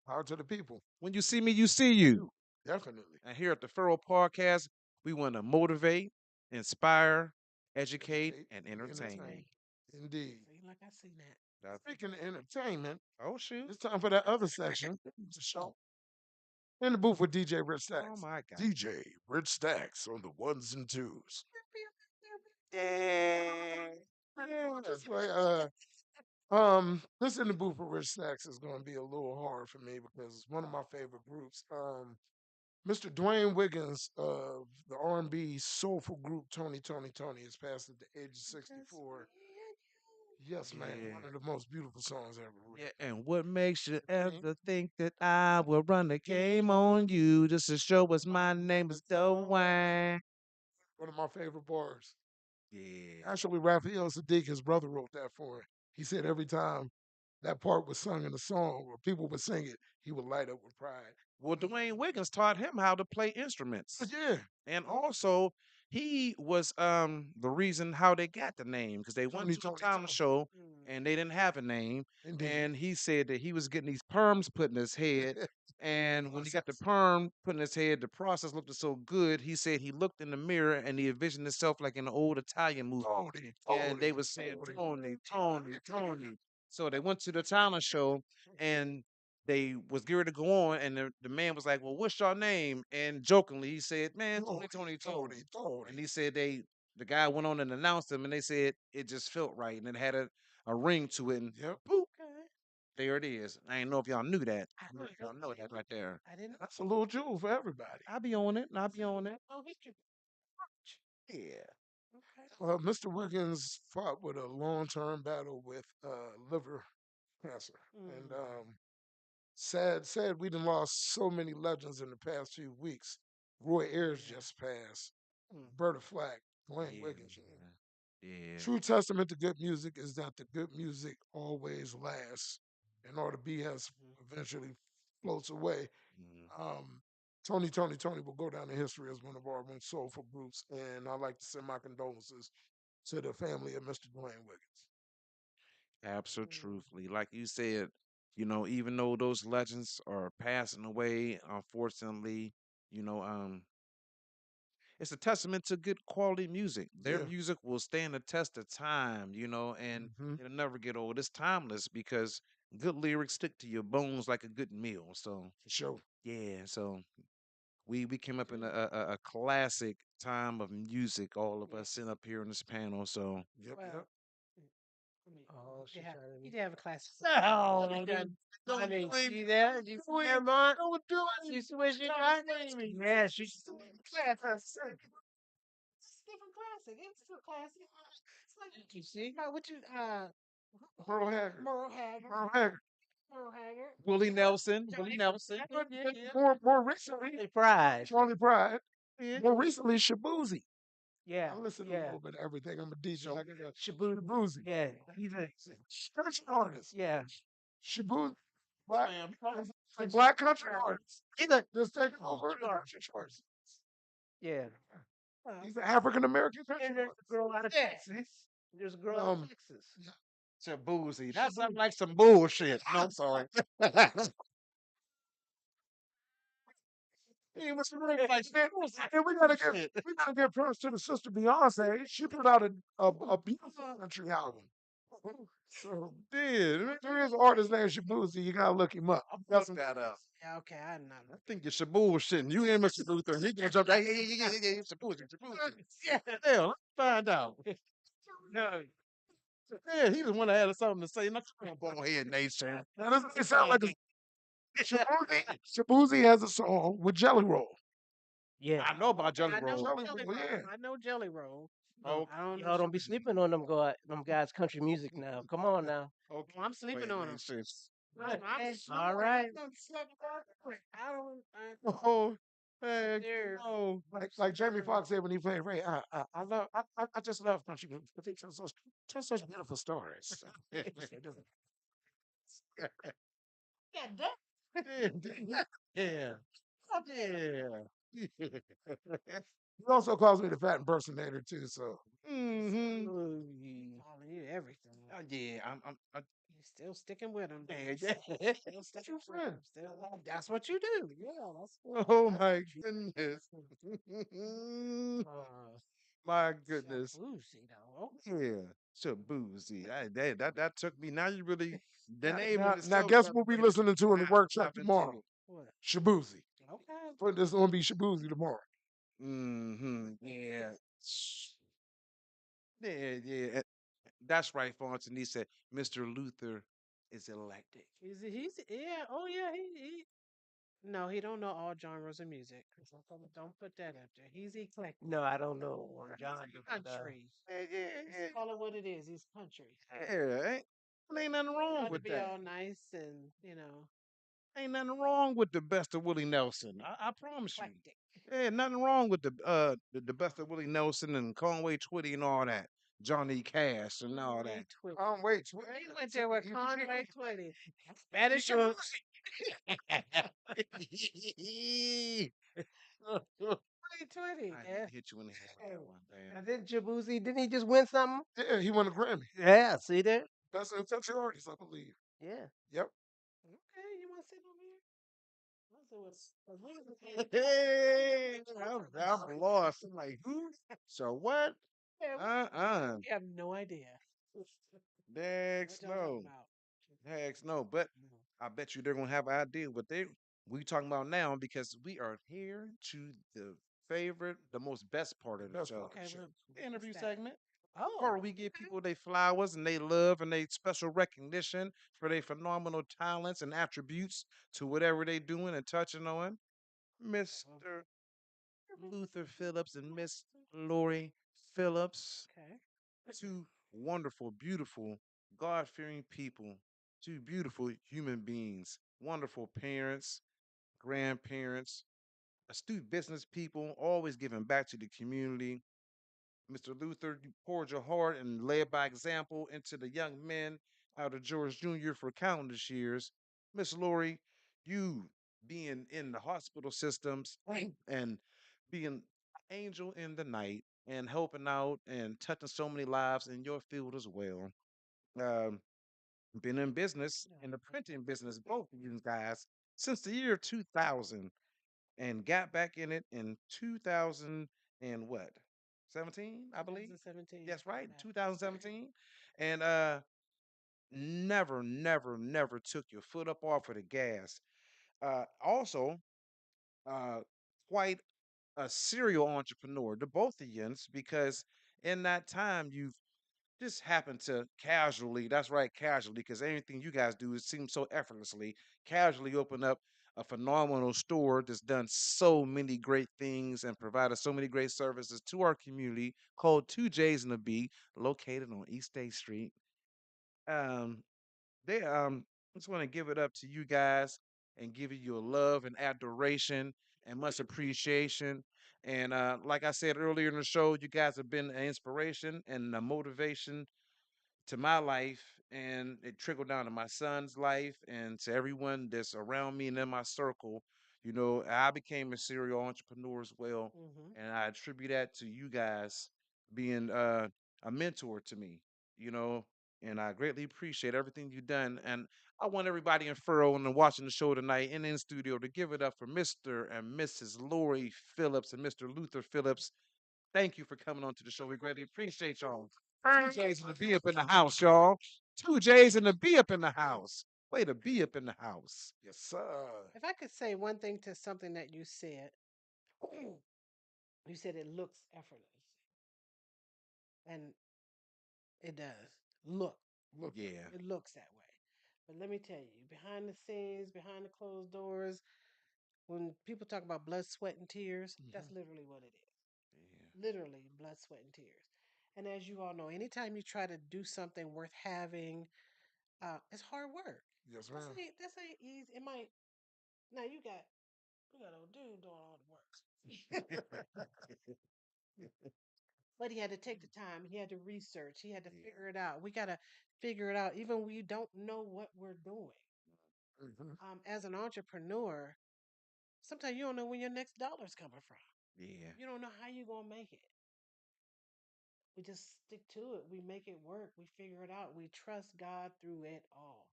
Power to the people. When you see me, you see you. Definitely. And here at the Farrell Podcast, we want to motivate, inspire, educate, Educate and and entertain. entertain. Indeed. See, like I seen that. That's, Speaking of entertainment, oh shoot! it's time for that other section. It's a show. In the booth with DJ Rich Oh Stacks. my God! DJ Rich Stacks on the ones and twos. That's right. This in the booth with Rich Stacks is going to be a little hard for me because it's one of my favorite groups. Mr. Dwayne Wiggins of the R&B soulful group Tony has passed at the age of Just 64. me and Yes, man, Yeah. one of the most beautiful songs ever Yeah, written. and what makes you Okay. ever think that I will run the game on you just to show us my name is Dwayne? One of my favorite bars. Yeah. Actually, Raphael Sadiq, his brother, wrote that for him. He said every time that part was sung in the song or people would sing it, he would light up with pride. Well, Dwayne Wiggins taught him how to play But instruments. yeah, And also, he was the reason how they got the name because they went to the talent Tony. show you. and they didn't have a name. Indeed. And he said that he was getting these perms put in his head. And when he got the Process. perm put in his head, the process looked so good. He said he looked in the mirror and he envisioned himself like in an old Italian movie. And they was saying, Tony, Tony. So they went to the talent show and they was geared to go on, and the man was like, "Well, what's your name?" And jokingly, he said, "Man, Tony." And he said the guy went on and announced him, and they said it just felt right, and it had a ring to it, and Yep. boop, Okay. there it is. I ain't know if y'all knew that. I Y'all know that right there. I didn't. That's a little jewel for everybody. I'll be on it, and I'll be on it. Oh, history. Yeah. Okay. Mr. Wiggins fought with a long-term battle with liver cancer, and Mm. sad we done lost so many legends in the past few weeks. Roy Ayers Yeah. just passed. Mm. Berta Flack, Dwayne Yeah. Wiggins. Yeah. True testament to good music is that the good music always lasts, and all the BS Mhm. eventually floats away. Mm. Um, Tony will go down in history as one of our most soulful groups, and I'd like to send my condolences to the family of Mr. Dwayne Wiggins. Mm. Absolutely. Like you said, even though those legends are passing away, unfortunately, you know, um, it's a testament to good quality music. Their Yeah, music will stand the test of time, and hmm it'll never get old. It's timeless because good lyrics stick to your bones like a good meal. So for sure. yeah, so we came up in a classic time of music, all of Yeah. us sitting up here in this panel. So Yep, yep. Well, I mean, Oh, they she have, trying he to. did have a class. No, I didn't see that. You see that, Mont? You see what she trying to me? Yeah, she. Class. It's a different classic. It's still classic. It's like You see? what you Merle Haggard. Merle Haggard. Merle Haggard. Merle Haggard. Willie Nelson, Willie Nelson. But Yeah, yeah. more recently, They pride. Charlie Pride. Yeah. More recently, Shabuzi. Yeah, I listen to a yeah. little bit of everything. I'm a DJ. I can go Shabu. Shabuzi. Yeah, he's a. Country artist. Yeah, Shabuzi. Black, black country artist. he's a. Just taking over the country charts. Yeah. Well, He's an African American country And there's a artist. girl out of yeah. Texas. There's a girl out of Um, Texas. Shabuzi. That sounds like some bullshit. No, I'm sorry. He was really like that. And we gotta give props to the sister Beyonce. She put out a beautiful country album. So Did there is an artist named Shabuzi. You gotta look him up. I That's fucked that up. Yeah, okay, I know. I think you're bullshitting. You ain't Mr. Luther. He gonna jump. Hey, Shabuzi. Yeah, hell, let's find out. No, yeah, he just want to have something to say. Not come on, bonehead nation. Now doesn't it sound like a Shabuzi has a song with Jelly Roll. Yeah. I know about Okay, Jelly I know Roll. Jelly Jelly Roll, Roll. yeah. I know Jelly Roll. Oh, I don't know Y'all don't be Shabuzi. sleeping on them guys' country music now. Come on now. okay. Well, I'm sleeping Wait, on him. nation. All right. I don't. Oh, heck, There. no. Like Jamie Foxx said when he played Ray, I just love country music because they tell such beautiful stories. Yeah. Yeah. He also calls me the fat impersonator too. So Mm-hmm. Calling you everything. Yeah, He's still sticking with him. yeah. Still sticking with him. Still, that's what you do. Yeah, Oh that's my what you goodness. uh, My goodness. Shabuzi, though. Yeah. Shabuzi. That took me. Now you really the now, name in now itself guess started what we bringing listening to in the workshop stuff into tomorrow? me. What? Shabuzi. Okay. But this gonna be Shabuzi tomorrow. Mm-hmm. Yeah. Yeah, yeah. That's right, Fontaine said Mr. Luther is electric. Yeah. Oh, yeah. No, he don't know all genres of music. Don't put that up there. He's eclectic. No, I don't know. John, He's country. Yeah, yeah, yeah. Just call it what it is. He's country. Yeah, ain't nothing wrong Try to with be that. all nice and. Ain't nothing wrong with the best of Willie Nelson. I promise you. Eclectic. Yeah, nothing wrong with the best of Willie Nelson and Conway Twitty and all that. Johnny Cash and all that. Conway Twitty. Wait, He went there with Conway Twitty. Spanish Shabuzi. Conway Twitty. I Yeah. hit you in the head with that one, man. and then Jabuzi, didn't he just win something? yeah, he won a Grammy. Yeah, see there? Best in country artist, I believe. Yeah. Yep. Okay, you want to sit over here? Let's see Hey, I'm lost. I'm like, who? So what? Yeah, Uh-uh. we have no idea Heck what y'all talking no. about. Heck no. But No. I bet you they're gonna have an idea what we talking about now because we are here to the most best part of the Best show. part. Okay, Sure. The interview what's that? segment. Oh, Or we give people their flowers and they love and they special recognition for their phenomenal talents and attributes to whatever they doing and touching on. Mr. Luther Phillips and Miss Laurie Phillips, okay. two wonderful, beautiful, God fearing people, two beautiful human beings, wonderful parents, grandparents, astute business people, always giving back to the community. Mr. Luther, you poured your heart and led by example into the young men out of George Jr. for countless years. Miss Laurie, you being in the hospital systems and being an angel in the night and helping out and touching so many lives in your field as well. Um, been in business, in the printing business, both of you guys, since the year 2000 and got back in it in 2000 and what? 17, I believe. 2017. That's right, Yeah. 2017. And never took your foot up off of the gas. Also, uh quite a serial entrepreneur, the both of yous, because in that time you've just happen to casually, that's right, casually, because anything you guys do, it seems so effortlessly, casually open up a phenomenal store that's done so many great things and provided so many great services to our community called Two J's and a B, located on East State Street. Um, they just want to give it up to you guys and give you your love and adoration and much appreciation. And like I said earlier in the show, you guys have been an inspiration and a motivation to my life, and it trickled down to my son's life and to everyone that's around me and in my circle. You know, I became a serial entrepreneur as well, Mm-hmm. and I attribute that to you guys being a mentor to me. You know, and I greatly appreciate everything you've done. And I want everybody in Furrow and watching the show tonight and in studio to give it up for Mr. and Mrs. Laurie Phillips and Mr. Luther Phillips. Thank you for coming on to the show. We greatly appreciate y'all. Two J's and the B up in the house, y'all. Two J's and the B up in the house. Way to be up in the house. Yes, sir. If I could say one thing to something that you said, you said it looks effortless, and it does look. Look that Yeah. way. It looks that way. But let me tell you, behind the scenes, behind the closed doors, when people talk about blood, sweat, and tears, that's Hmm. literally what it is. Yeah. Literally, blood, sweat, and tears. And as you all know, anytime you try to do something worth having, it's hard work. Yes, ma'am. This ain't easy. It might now you got old dude doing all the work. But he had to take the time. He had to research. He had to Yeah. figure it out. We got to figure it out, even when we don't know what we're doing. Hmm. As an entrepreneur, sometimes you don't know when your next dollar's coming from. Yeah. You don't know how you're gonna make it. We just stick to it. We make it work. We figure it out. We trust God through it all.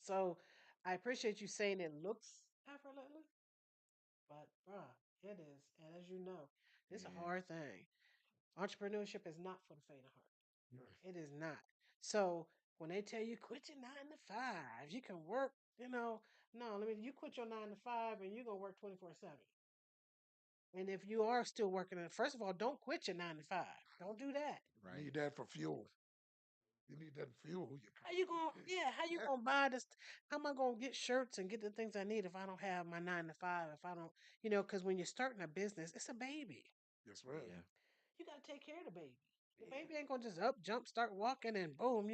So I appreciate you saying it looks effortless, but bruh, it is. And as you know, it's a Yeah. hard thing. Entrepreneurship is not for the faint of heart. Yeah. It is not. So when they tell you quit your 9 to 5, you can work, no, let me you quit your 9 to 5 and you're gonna work 24/7. And if you are still working on it, first of all, don't quit your 9 to 5. Don't do that. You Right. need that for fuel. You need that fuel. How you gonna how you Yeah. gonna buy this? How am I gonna get shirts and get the things I need if I don't have my 9 to 5? If I don't, because when you're starting a business, it's a baby. Yes, ma'am. Yeah. You gotta take care of the baby. The Yeah. baby ain't gonna just up, jump, start walking, and boom.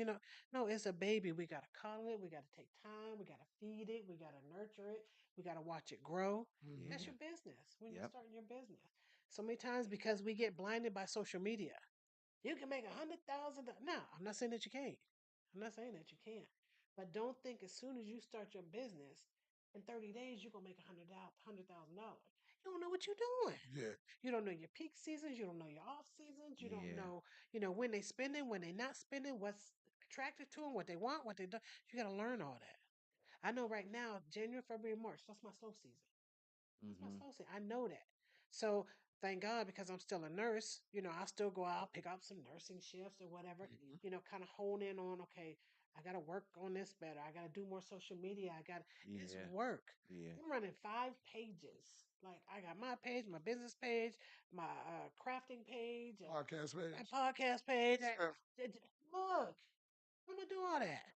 No, it's a baby. We gotta cuddle it. We gotta take time. We gotta feed it. We gotta nurture it. We gotta watch it grow. Hmm. That's Yeah. your business when you're Yep. starting your business. So many times because we get blinded by social media, you can make 100,000. No, I'm not saying that you can't. I'm not saying that you can't. But don't think as soon as you start your business, in 30 days you're gonna make $100,000. You don't know what you're doing. Yeah. You don't know your peak seasons. You don't know your off seasons. You don't Yeah. know, when they spending, when they not spending, what's attracted to them, what they want, what they do. You got to learn all that. I know right now, January, February, March, that's my slow season. That's my Mm-hmm. slow season. I know that. So thank God because I'm still a nurse. I still go out, pick up some nursing shifts or whatever. Hmm. Kind of hone in on okay. I got to work on this better. I got to do more social media. It's Yeah. work. Yeah. I'm running 5 pages. Like I got my page, my business page, my crafting page, Podcast my page. podcast page. Yes, ma'am. Look, I'm gonna do all that.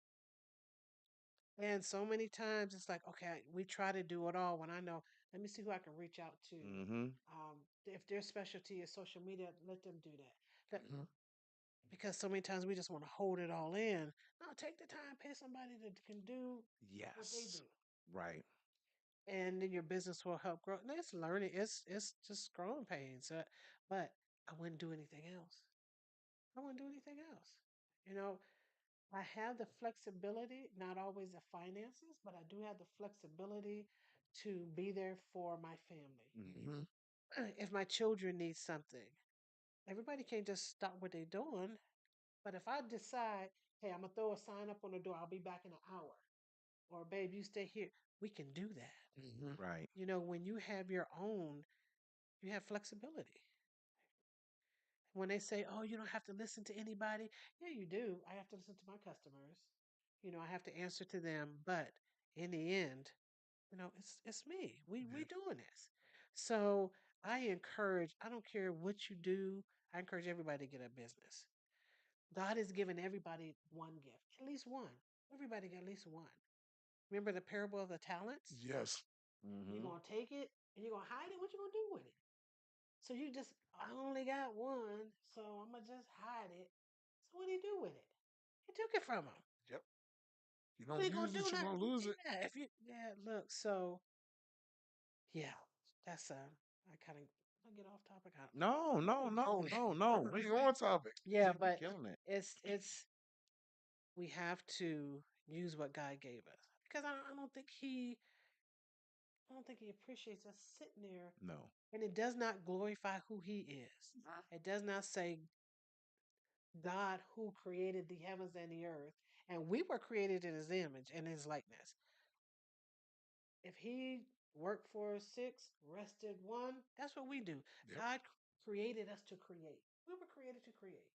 And so many times it's like, okay, we try to do it all when I know, let me see who I can reach out to. Mm-hmm. If their specialty is social media, let them do that. Hmm. Because so many times we just want to hold it all in. No, take the time, pay somebody that can do what they Yes. do. Right. And then your business will help grow. And it's learning, it's just growing pains. But I wouldn't do anything else. I wouldn't do anything else. You know, I have the flexibility, not always the finances, but I do have the flexibility to be there for my family. Mm-hmm. Hmm. If my children need something, everybody can't just stop what they're doing. But if I decide, hey, I'm gonna throw a sign up on the door, I'll be back in an hour, or babe, you stay here, we can do that. Hmm. Right. When you have your own, you have flexibility. When they say, oh, you don't have to listen to anybody, yeah, you do. I have to listen to my customers. I have to answer to them. But in the end, it's me. We Yeah. doing this. So I encourage, I don't care what you do, I encourage everybody to get a business. God has given everybody one gift, at least one. Everybody got at least one. Remember the parable of the talents? Yes. You're Mm-hmm. gonna take it and you're gonna hide it. What you gonna do with it? So I only got one, so I'm gonna just hide it. So what do you do with it? You took it from him. Yep. You What are don't you gonna use do it, you're now? gonna lose it. Yeah, if you look. So yeah, that's I kind of I get off topic. No, no, no, Oh, no, no. we on topic. Yeah, You but killing it. it's we have to use what God gave us because I don't think he appreciates us sitting there, No. and it does not glorify who he is. It does not say God who created the heavens and the earth, and we were created in his image and his likeness. If he worked for six, rested one, that's what we do. Yep. God created us to create. We were created to create.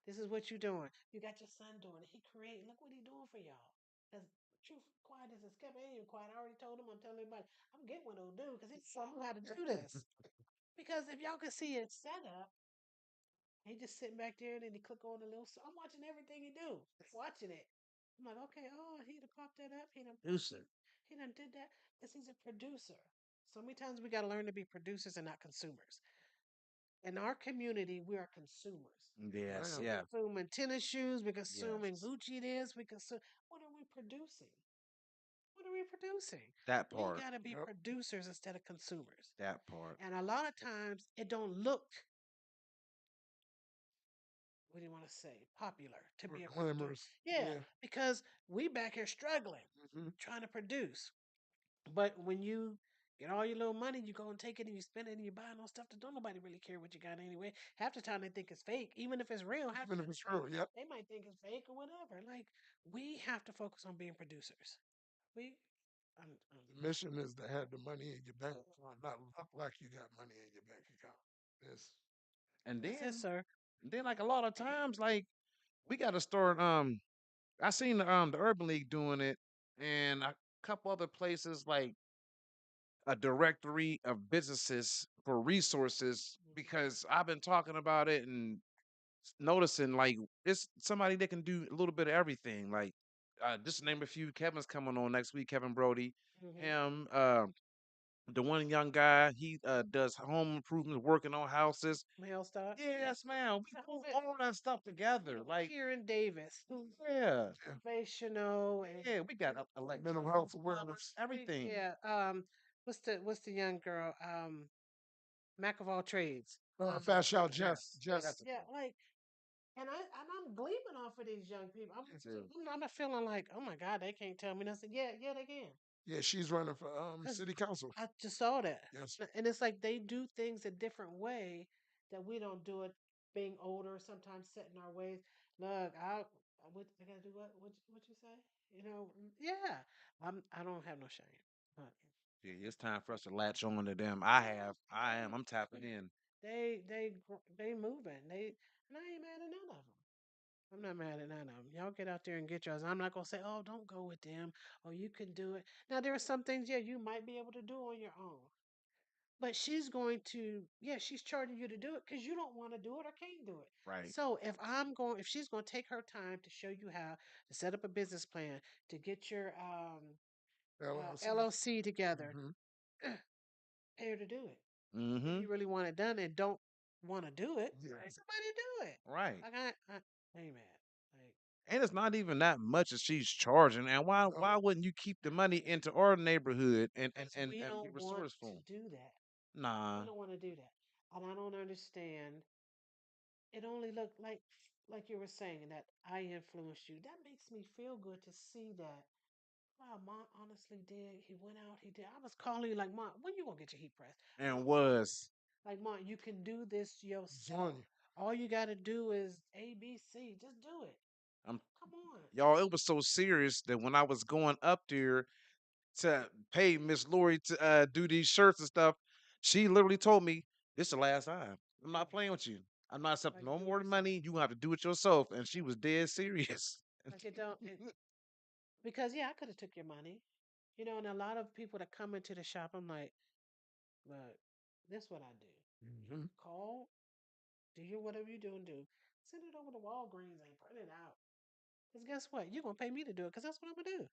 This is what you're doing. You got your son doing it. He created. Look what he doing for y'all. As truth, quiet as it's kept. Ain't even quiet. I already told him. I'm telling everybody. I'm getting one of those dudes because he showed me how to do this. Because if y'all can see it set up, he just sitting back there and then he click on the little. So I'm watching everything he do. Watching it. I'm like, okay, oh, he done popped that up. He done Producer. he done did that because he's a producer. So many times we got to learn to be producers and not consumers. In our community, we are consumers. Yes, Man. We yeah, consuming tennis shoes. We consuming yes. Gucci this. We consume. What are we producing? What are we producing? That We part. got to be Yep. producers instead of consumers. That part. And a lot of times it don't look, what do you want to say, popular to Or be a producer. glamorous. Yeah, Yeah. because we back here struggling, Hmm. trying to produce. But when you get all your little money, you go and take it and you spend it and you buy on stuff that don't nobody really care what you got anyway. Half the time they think it's fake, even if it's real. Half Even if it's real. Yep. they might think it's fake or whatever. Like we have to focus on being producers. We, The mission is to have the money in your bank account, not look like you got money in your bank account. Yes. And that's it, then, sir. then like a lot of times, like we got to start. I seen the Urban League doing it, and a couple other places like a directory of businesses for resources Mhm. because I've been talking about it and noticing like it's somebody that can do a little bit of everything. Like just to name a few, Kevin's coming on next week. Kevin Brody, Mhm. him, the one young guy, he does home improvements, working on houses. Mail stop. Yes, man, we Some pull of it. all that stuff together. Like, Kieran Davis, yeah, Yeah. motivational and yeah, we got Mental electricians, health plumbers, awareness. everything. yeah. What's the young girl? Mac of all trades. Fast Shout Yes, Jess. yeah, Jess. that's a Yeah, like, and I'm gleaming off of these young people. me too. I'm not feeling like, oh my God, they can't tell me nothing. Yeah, yeah, they can. Yeah, she's running for Cause city council. I just saw that, Yes. and it's like they do things a different way that we don't do it. Being older, sometimes set in our ways. Look, I gotta do what you say. Yeah. I don't have no shame. But Yeah, it's time for us to latch on to them. yeah, I am. I'm tapping in. they moving. And I ain't mad at none of them. I'm not mad at none of them. Y'all get out there and get yours. I'm not gonna say, oh, don't go with them, or you can do it. Now there are some things, yeah, you might be able to do on your own. But she's going to, yeah, she's charging you to do it because you don't want to do it or can't do it. Right. So if she's going to take her time to show you how to set up a business plan, to get your LLC. LLC together, Hmm. pay her to do it. If Mm-hmm. you really want it done and don't want to do it, Yeah. pay somebody to do it. Right. Like I ain't mad. Like And it's not even that much that she's charging. And No. why wouldn't you keep the money into our neighborhood and and because and, we and be don't want to resourceful? do that. We Nah. don't want to do that, and I don't understand. It only looked like you were saying that I influenced you. That makes me feel good to see that. Wow, Mom honestly did. He went out. He did. I was calling you like, Mom, when you gonna get your heat press? And Mom, was like, Mom, you can do this It's on yourself. you. All you got to do is A, B, C. Just do it. I'm Come on. y'all, it was so serious that when I was going up there to pay Miss Laurie to do these shirts and stuff, she literally told me, "This the last time. I'm Yeah, not playing with you. I'm not accepting like no do it more yourself. money. You gonna have to do it yourself." And she was dead serious. Like it don't because yeah, I could have took your money. And a lot of people that come into the shop, I'm like, look, this what I do. Hmm. Call, do your whatever you do and do. Send it over to Walgreens and print it out. Because guess what? You're gonna pay me to do it because that's what I'm gonna do.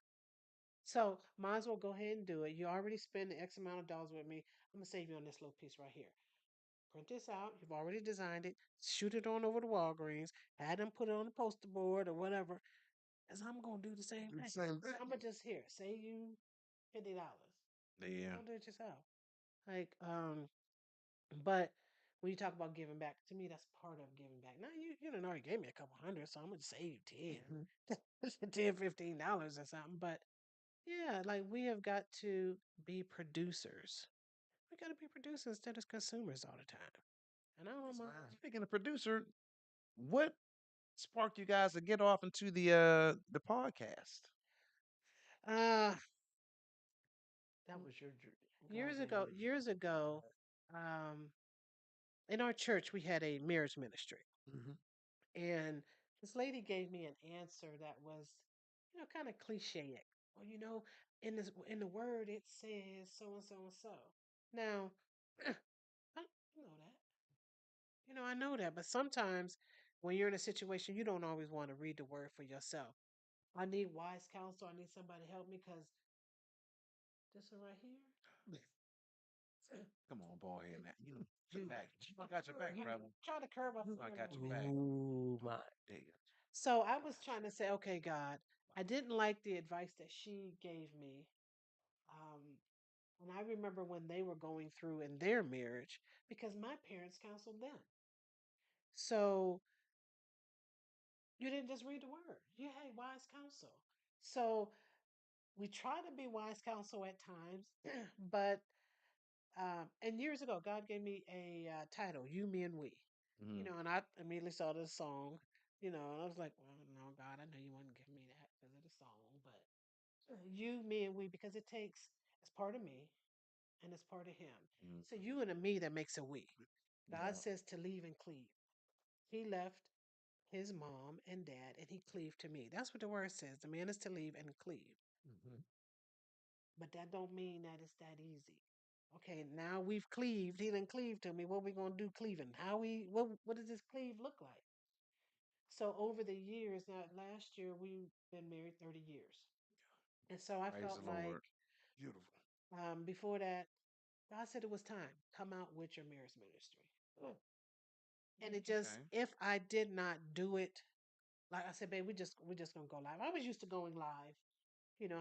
So might as well go ahead and do it. You already spent the X amount of dollars with me. I'm gonna save you on this little piece right here. Print this out. You've already designed it. Shoot it on over to Walgreens. Had them put it on the poster board or whatever. As I'm gonna do the same Do the thing. same So thing. I'm gonna just here save you $50. Yeah. Don't do it yourself. Like but when you talk about giving back, to me that's part of giving back. Now you done already gave me a couple hundred, so I'm gonna save you 10. Hmm. 10, $15 or something. But yeah, like we have got to be producers. We got to be producers instead of consumers all the time. And I don't Yes, mind. man. Speaking of producer, What sparked you guys to get off into the podcast? Uh, That was your dream. God years gave ago, you. years ago, um, in our church we had a marriage ministry, Hmm. and this lady gave me an answer that was, kind of cliche. Well, in the word it says so and so and so. Now, I know that. I know that, but sometimes when you're in a situation, you don't always want to read the word for yourself. I need wise counsel. I need somebody to help me because this one right here. Come on, ball head, man. You back. I got your back, You brother. try to curve up. I got your back. Ooh, my. There you So I was trying to say, okay, God, I didn't like the advice that she gave me. Um, and I remember when they were going through in their marriage because my parents counseled them. So you didn't just read the word, you had wise counsel. So we try to be wise counsel at times, but and years ago, God gave me a title, "You, Me, and We." go. And I immediately saw this song. And I was like, "Well, no, God, I know you wouldn't give me that because of the song, but you, me, and we, because it's part of me and it's part of Him. Mm-hmm. So you and a me that makes a we. God Yeah. says to leave and cleave. He left his mom and dad, and he cleaved to me. That's what the word says. The man is to leave and cleave. Mm-hmm. But that don't mean that it's that easy. Okay, now we've cleaved. He didn't cleave to me. What we gonna do cleaving? What does this cleave look like? So over the years, now last year we've been married 30 years. And so I Praise felt the like Lord. Beautiful. before that, God said it was time. Come out with your marriage ministry. And it just, Okay. if I did not do it, like I said, babe, we just gonna go live. I was used to going live,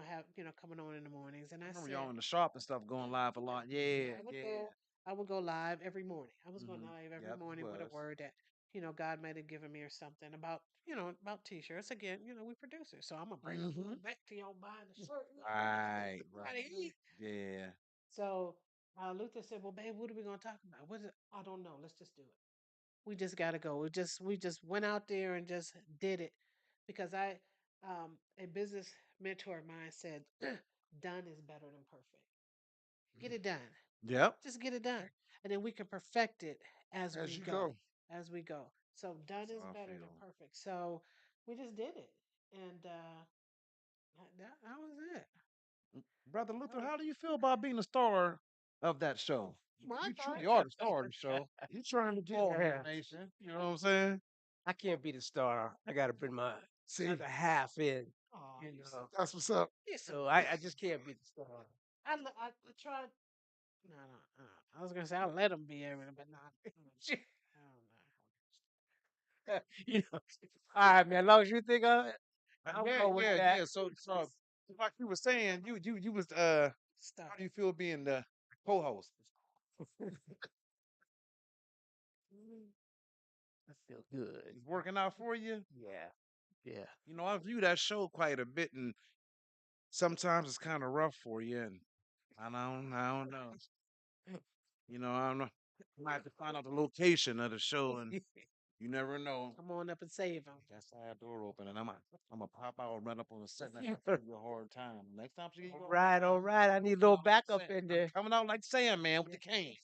have coming on in the mornings. And I I remember said, y'all in the shop and stuff going live a lot. Yeah, I would yeah. go. I would go live every morning. I was going Mm-hmm. live every Yep, you morning with a was. word that God might have given me or something about t-shirts. Again, we producers, so I'm gonna bring Hmm. it back to y'all buying the shirt. Right, right. Gotta eat. Yeah. So Luther said, "Well, babe, what are we gonna talk about? What is it? I don't know. Let's just do it. We just gotta go. We just went out there and just did it because a business mentor of mine said, done is better than perfect. Get it done. Yep. Just get it done. And then we can perfect it as As we you go. go. As we go. So done That's is how I better than feel. perfect. So we just did it. And that was it. Brother That Luther, was how do you feel about being the star of that show? my You thought. truly are the star of the show. You trying to get Ball Head Yeah. Nation. You know what I'm saying? I can't be the star. I got to bring my see? other half in. Oh, You you know. That's what's up. So I just can't be the star. I tried. No, no, no. I was gonna say I let them be everything, but not. I don't You know. All right, man. As long as you think of it, I'll Yeah, go with yeah, that. yeah. So like you were saying, you was Stop. how do you feel being the co-host? I feel good. It's working out for you? Yeah. Yeah. You know, I view that show quite a bit, and sometimes it's kind of rough for you. And I don't know. I don't know. I might have to find out the location of the show, and you never know. Come on up and save them. That side door open, and I'm gonna pop out and run up on the set and give you a hard time. Next time you All go right. around, All right. I need a coming little out like backup in I'm there. coming out like Sandman with the cane,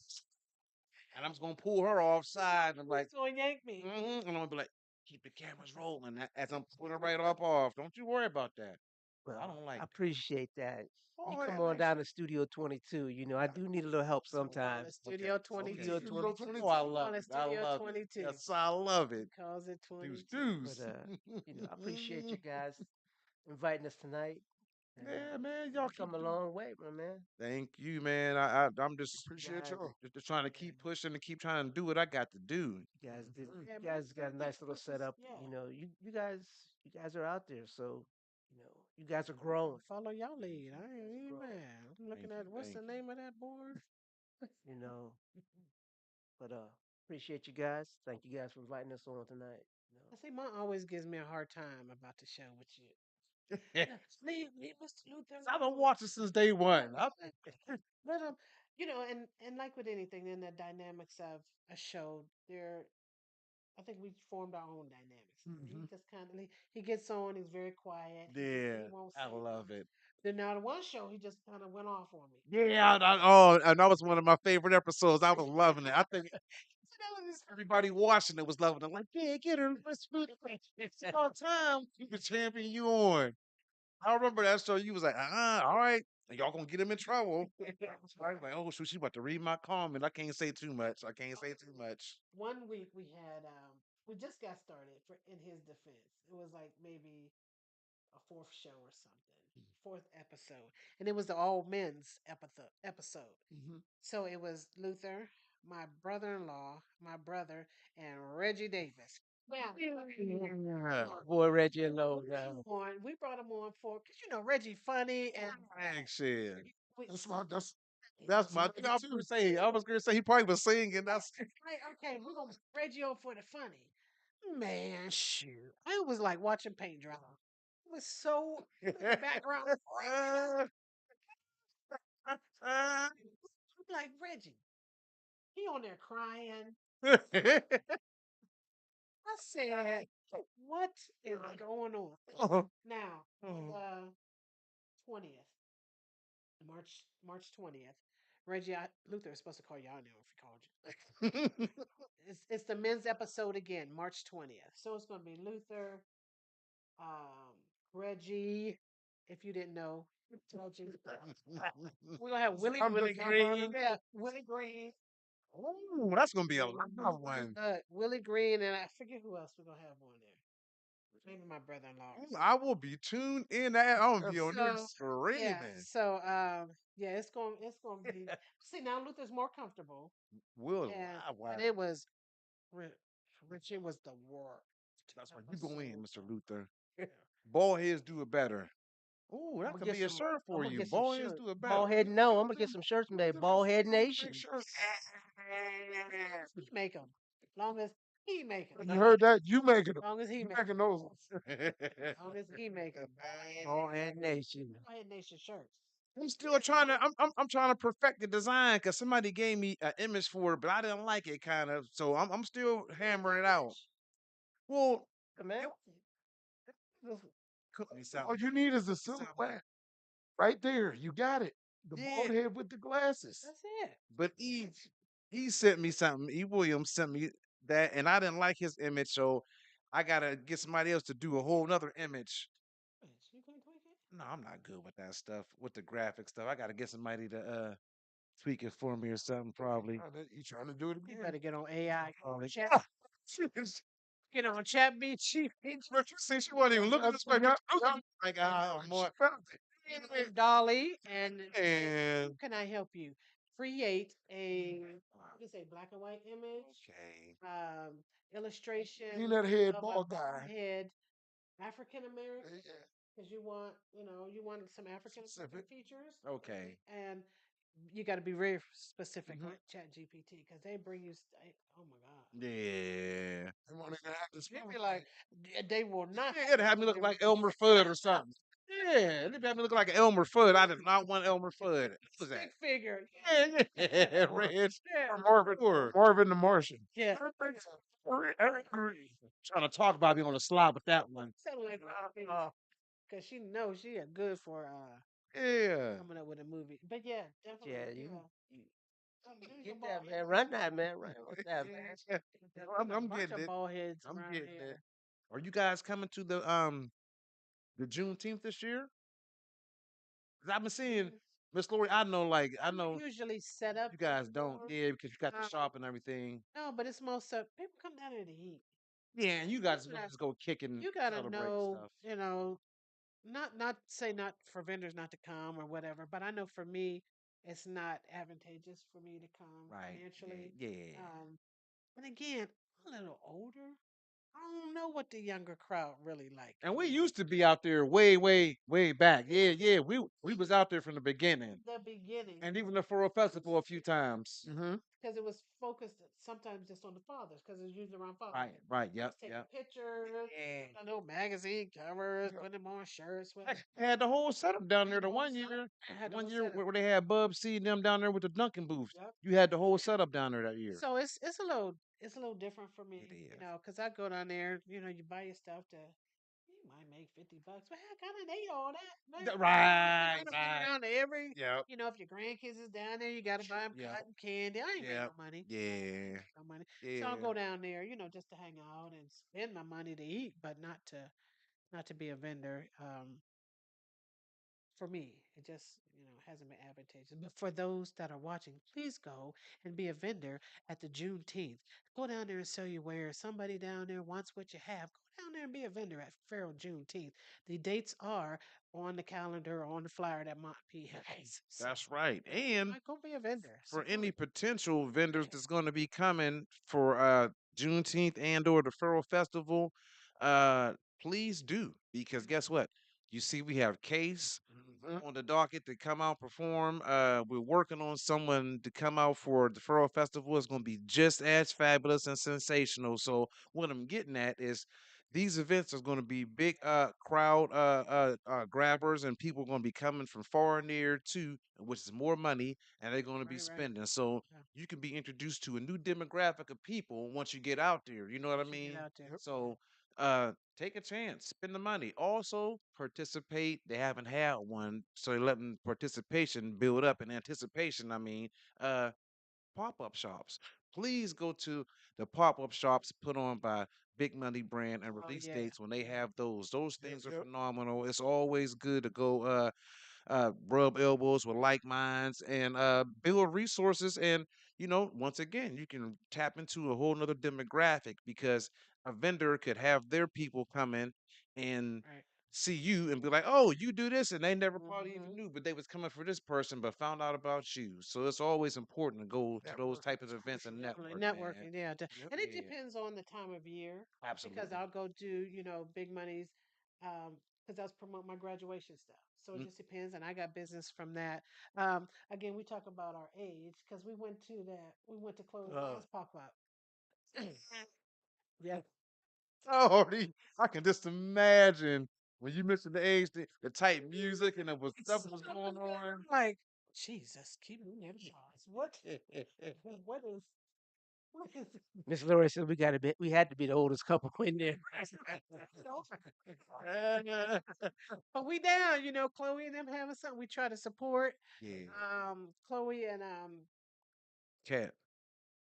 and I'm just gonna pull her off side and like, Who's gonna yank me? and I'm gonna be like, keep the cameras rolling as I'm pulling her right up off. Don't you worry about that. I Well, don't I like appreciate that. You Oh, come yeah, on nice. down to Studio 22. I do need a little help Come on, sometimes. it's Okay, Studio okay. Studio 22. Studio 22. Oh, I 22. Come on, love it's it. I Studio love it. 22. Yes, I love He it. calls it Deuce, 22. But deuce. I appreciate you guys inviting us tonight. And Yeah, man, y'all you keep come a doing. long way, my man. Thank you, man. I'm just You Appreciate guys, y'all. just trying to keep pushing and keep trying to do what I got to do. Mhm. Yeah, you guys got a nice little this is, setup. yeah. You guys are out there, so you guys are growing. Follow y'all lead. I You guys are ain't growing. mad. I'm Thank looking you, at what's thank the name of that board? You know, but appreciate you guys. Thank you guys for inviting us on tonight. I see mom always gives me a hard time about the show with you. you. Leave Mr. Luther I've been alone. watching since day one. Let him, and like with anything in the dynamics of a show, there I think we formed our own dynamics. He Hmm. just kind of he gets on. He's very quiet. He Yeah, won't I say love much. it. Then now the one show he just kind of went off on me. Yeah, oh, and that was one of my favorite episodes. I was loving it. I think everybody watching it was loving it. Like, yeah, get her. Let's put it. It's all time. Keep the champion you on. I remember that show. You was like, all right. And y'all gonna get him in trouble. I was like, oh, so she about to read my comment. I can't say too much. I can't say too much. One week we had we just got started for in his defense. It was like maybe a fourth show or something, fourth episode, and it was the all men's episode. Hmm. So it was Luther, my brother-in-law, my brother, and Reggie Davis. Now, Yeah. Boy, Reggie alone now. we brought him on for because Reggie funny and Action. we, That's my that's That's that's my. my I was too. gonna say. I was gonna say he probably was singing. That's. like okay, we're gonna Reggie on for the funny. Man, shoot. I was like watching paint dry. It was so in the background. I'm like, Reggie, he on there crying. I said, what is going on? Now, on the 20th, March 20th, Reggie Luther is supposed to call you out now if he called you. It's the men's episode again, March 20th. So it's going to be Luther, um, Reggie, if you didn't know, Reggie. We're gonna have Willie I'm Willie just not Green. Yeah, Willie Green. Oh, that's gonna be a loud one. Willie Green, and I forget who else we're gonna have on there. Maybe my brother-in-law or I something. will be tuned in. That I'm gonna be on there So yeah, screaming. yeah, it's gonna be. See now Luther's more comfortable, Will and live and wire. it was Ri- Richie was the worst That's why you go in, episode. Mr. Luther. Ball heads do it better. Ooh, I'm that gonna could get be a some. shirt I'm for gonna you. get some Ball heads shirts. do it better. Bald head, no. I'm gonna get some shirts made. Bald head big nation. shirts. He make them, long as he make them, You heard that? You making them? long as he You make making those ones? long as he make them. Bald head nation. Go ahead, nation shirts. I'm still trying to. I'm trying to perfect the design because somebody gave me an image for it, but I didn't like it kind of. So I'm still hammering it out. Well, Man, cook me All something. you need is a silhouette right there. You got it. The Yeah, bald head with the glasses. That's it. but he sent me something. E. Williams sent me that, and I didn't like his image, so I gotta get somebody else to do a whole nother image. You can tweak it. No, I'm not good with that stuff, with the graphic stuff. I gotta get somebody to tweak it for me or something, probably. You trying to do it You again? better get on AI. Probably. Chat. Get on chat BT. But you see, she wasn't even looking at this way. Yeah, Like, ah, she more. found it. And Dolly and And can I help you create a what is a black and white image, okay, illustration Peanut head of a bald guy. head African American Yeah, because you want some African American specific. features okay. and you got to be very specific Mm-hmm. on Chat GPT because they bring you oh my god Yeah. They want to have this. they be like they will not Yeah, it'd have me look like Elmer Fudd or something. Yeah, it'd have me look like Elmer Fudd. I did not want Elmer Fudd. What was that? stick figure Yeah, yeah, Or, Red. yeah or Marvin, Sure. Marvin the Martian. yeah Trying to talk about me on the slide with that one. something like because she knows she is good for Yeah. coming up with a movie. But yeah, definitely. yeah, you Do your get bald that man. head. Run that man. Run with that man. I'm Bunch getting of it. bald heads I'm around getting it. here. Are you guys coming to the Juneteenth this year? 'Cause I've been seeing Miss Laurie. I I'm not know usually set up you guys don't. for. Yeah, because you got the Um, shop and everything. no, but it's most of people come down here to eat. Yeah, and you guys You gotta, just go kick and you gotta celebrate know, stuff. not say not for vendors not to come or whatever, but I know for me, it's not advantageous for me to come Right. financially. Yeah. Yeah. And again, I'm a little older. I don't know what the younger crowd really like. And we used to be out there way, way, way back. Yeah, yeah. We was out there from the beginning. The beginning. And even the Farrell Festival a few times. Mm-hmm. Because it was focused sometimes just on the fathers, because it's usually around fathers. Right, right, yep, Taking yep. pictures, Yeah. I know magazine covers, Yeah. putting them on shirts. They had the whole setup down there. The one Setup. year, I had the one whole year setup. where they had Bub C and them down there with the Dunkin' booth. Yep. You had the whole setup down there that year. So it's a little it's a little different for It me, is. because I go down there, you buy your stuff you might make 50 bucks. But heck, I done ate all that. Man, I'm Right, gonna go right. down to every, Yep, if your grandkids is down there, you got to buy them yep, cotton candy. I ain't make yep. no money. I ain't Yeah, make no money. So I'll yeah. go down there, just to hang out and spend my money to eat, but not to be a vendor. For me, it just, hasn't been advantageous. But for those that are watching, please go and be a vendor at the Juneteenth. Go down there and sell your wares. Somebody down there wants what you have. Go down there and be a vendor at Farrell Juneteenth. The dates are on the calendar, on the flyer that Mont P has. So, That's right. And go be a vendor. for any Support. potential vendors Yeah. that's going to be coming for Juneteenth and or the Federal Festival, uh, please do because guess what? You see, we have Case Mhm. on the docket to come out perform. We're working on someone to come out for the Farrell Festival. It's going to be just as fabulous and sensational. So what I'm getting at is these events are going to be big crowd grabbers, and people are going to be coming from far and near too, which is more money, and they're going to be Right, right. spending. So Yeah. you can be introduced to a new demographic of people once you get out there. You know what I Once you get mean? out there. Yep. So take a chance, spend the money. Also, participate. They haven't had one, so they're letting participation build up in anticipation. I mean, uh, pop-up shops. Please go to the pop-up shops put on by Big Money Brand and Oh, release yeah. dates when they Yeah. have those. Those Yep. things are Yep. phenomenal. It's always good to go rub elbows with like minds and build resources. And, once again, you can tap into a whole nother demographic because a vendor could have their people come in and Right. see you and be like, oh, you do this. And they never probably even Mm-hmm. knew, but they was coming for this person, but found out about you. So it's always important to go to those Networking types of is events and crucial. Definitely network, man. networking, yeah. Yep. And it Yeah, depends on the time of year because absolutely. I'll go do, big monies, because I was promote my graduation stuff. So it Mm, just depends, and I got business from that. Again, we talk about our age because we went to Chloe Uh, last pop up. Yeah, Sorry, I can just imagine when you mentioned the age, the type music, and it was stuff was going on. like Jesus, keep me near the bars. What is what is Miss Laurie said we had to be the oldest couple in there. so but we down, Chloe and them having something we try to support. Yeah, Chloe and cat,